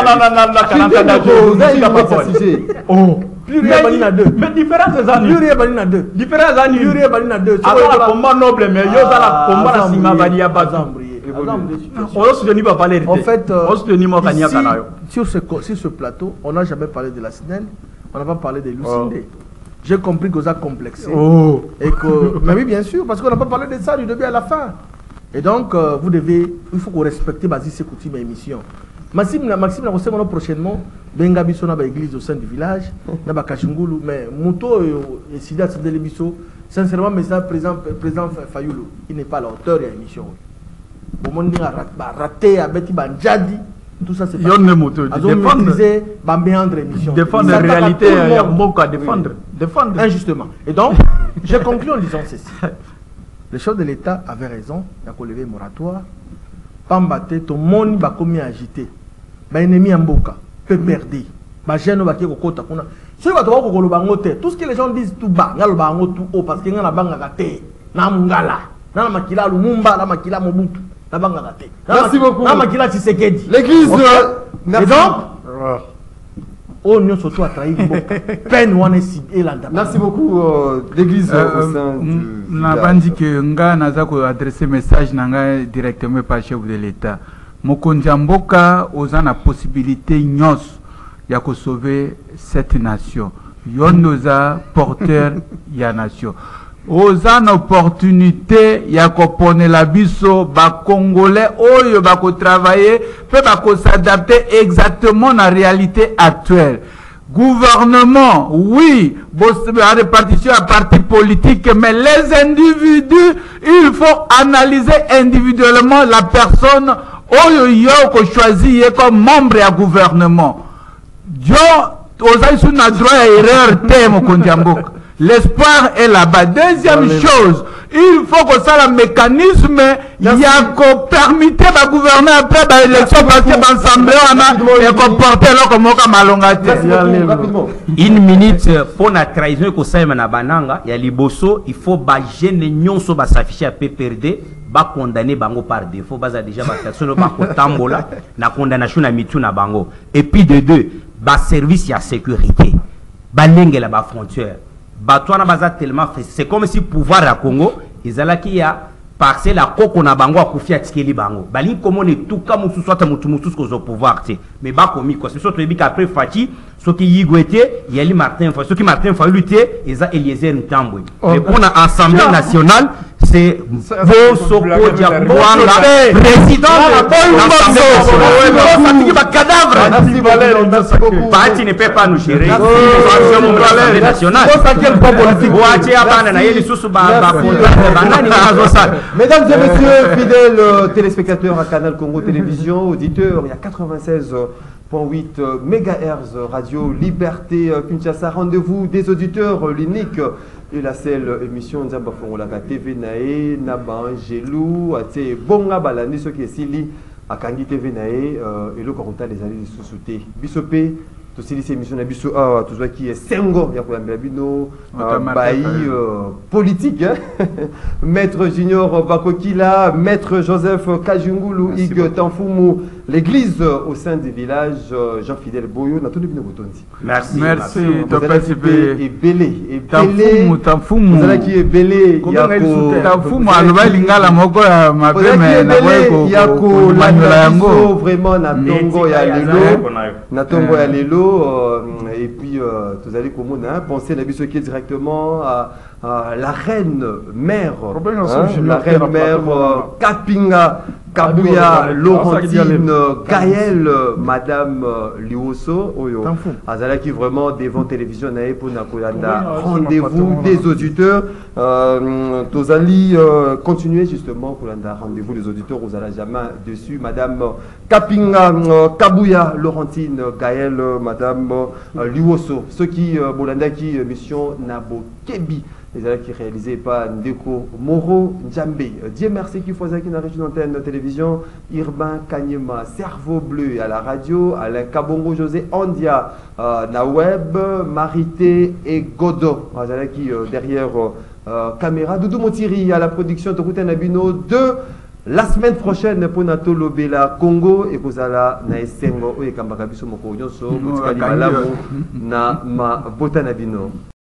ans, plus rien balina 2. Mais différentes années. Plus rien balina 2. Différentes années. Plus rien balina 2. Alors, le combat noble, mais il y a la combat la Sima Balia Bazam. On se dit pas parler. En fait, on se dit pas parler. Sur ce plateau, on n'a jamais parlé de la SNEL, on n'a pas parlé de Lucindé. J'ai compris que vous avez complexé. Et que, mais oui, bien sûr, parce qu'on n'a pas parlé de ça du début à la fin. Et donc, il faut qu'on respecte Basis Coutume et émission. Maxime n'a reçu prochainement, Bengabiso n'a pas église au sein du village, n'a pas Kachungulu, mais Mouto et Sida Sandelebiso, sincèrement, mais ça, président Fayoulou, il n'est pas l'auteur de l'émission. Au monde a raté, a bêti Banjadi, tout ça c'est pas. Défendre la réalité, il y a beaucoup à défendre. Injustement. Et donc, j'ai conclu en disant ceci. Le chef de l'État avait raison, il a levé le moratoire. Pambate, ton monde va commis agité. Ba ennemi en boka, peut perdre. Ba jeune va qui kokota kuna. Si va toi ko lobango te, tout ce que les gens disent tout bas, ngalo bango tout haut parce que ngana banga kate. Na mungala, na makila Lumumba, na makila Mobutu, na banga kate. Merci beaucoup. Na makila Tshisekedi. L'église et donc on nous surtout a trahi peine wana et landa. Merci beaucoup l'église au sein du na bandi que nga naza ko adresser message nanga directement par chef de l'État. Mokonzi mboka oza na possibilité nyos ya ko sauver cette nation. Yonoza porteur ya nation. Oza na opportunité ya ko pone la biso ba congolais oyo ba ko travailler peut ba ko s'adapter exactement na réalité actuelle. Gouvernement, oui, la répartition à parti politique, mais les individus, il faut analyser individuellement la personne qu'on choisit comme membre du gouvernement. L'espoir est là-bas. Deuxième chose, il faut que ça le mécanisme il y a qu'on permette de gouverner après l'élection parce que l'Assemblée est comporté comme rapidement. Une minute pour la trahison que ça na bananga ya liboso il faut ba jeune nyonso ba s'afficher à PPRD ba condamner bango par défaut baza déjà ba personne ba ko tambola na condamnation na mitu na bango et puis de deux ba service ya sécurité ba lenge la ba frontière ba toi na baza tellement fait c'est comme si pouvoir à Congo ezalaki ya parce que la coco na bango akufi atikeli bango bali comment ne tout cas musu soit mutu ko pouvoir te mais ba komi quoi c'est surtout ebi après Fati ce qui yigwete yali Martin Fa ce qui Martin Fa lutter eza Eliezer Ntambwe mais pour la Assemblée nationale c'est vos soko dia Rwanda président de l'Assemblée cadavre. Merci Valérie. Parti ne peut pas nous gérer l'Assemblée nationale. Mesdames et messieurs, fidèles téléspectateurs à Canal Congo Télévision, auditeurs, il y a 96.8 MHz Radio Liberté Kinshasa. Rendez-vous des auditeurs, l'unique et la seule émission Nzamba Fongolaka TV Nae, Naban, Gelou, Ate Bonga Balani, ce qui est Sili, à Kangi TV Nae, et le Coronta les alliés sous-soutés. Bisopé, tout ce qui est émission Nabiso, tout ce qui est Sengo, Yakoyambino, Bailly, politique, Maître Junior Bakokila, Maître Joseph Kajungulu, Ig Tanfumu, l'église au sein du village, Jean-Fidèle Boyo, merci. Merci, et Belé, Tanfumu, vous allez qui est Belé, Tanfumu, Alvalinga, Moko, ma belle, Yako, Lango, vraiment, Natongo, Yalelo, Natongo, Yalelo, et puis, vous allez comment penser la bisoquée directement la reine mère, Robin la reine mère Kapinga Kabuya Laurentine Gaël Madame Liwoso Oyo Azalaki vraiment devant télévision nae pour nakolanda rendez-vous des auditeurs Tozali continuer justement pour landa rendez-vous des auditeurs aux jamais dessus Madame Kapinga Kabuya Laurentine Gaël Madame Liwoso ceux qui bolanda qui mission Nabo Kebi les allées qui réalisé par Ndeko Moro Djambé. Dieu merci qui faisait qui n'a région d'antenne de télévision. Irban Kanyema, Cerveau Bleu à la radio, Alain Kabongo José Andia na web, Marité et Godot. Les allées qui derrière caméra. Doudou Motiri à la production Tokuta Nabino de la semaine prochaine pour Nato Lobela Congo et pour Zala na Esengo et Kambakabiso Moko Nyonso, na ma Bota Nabino.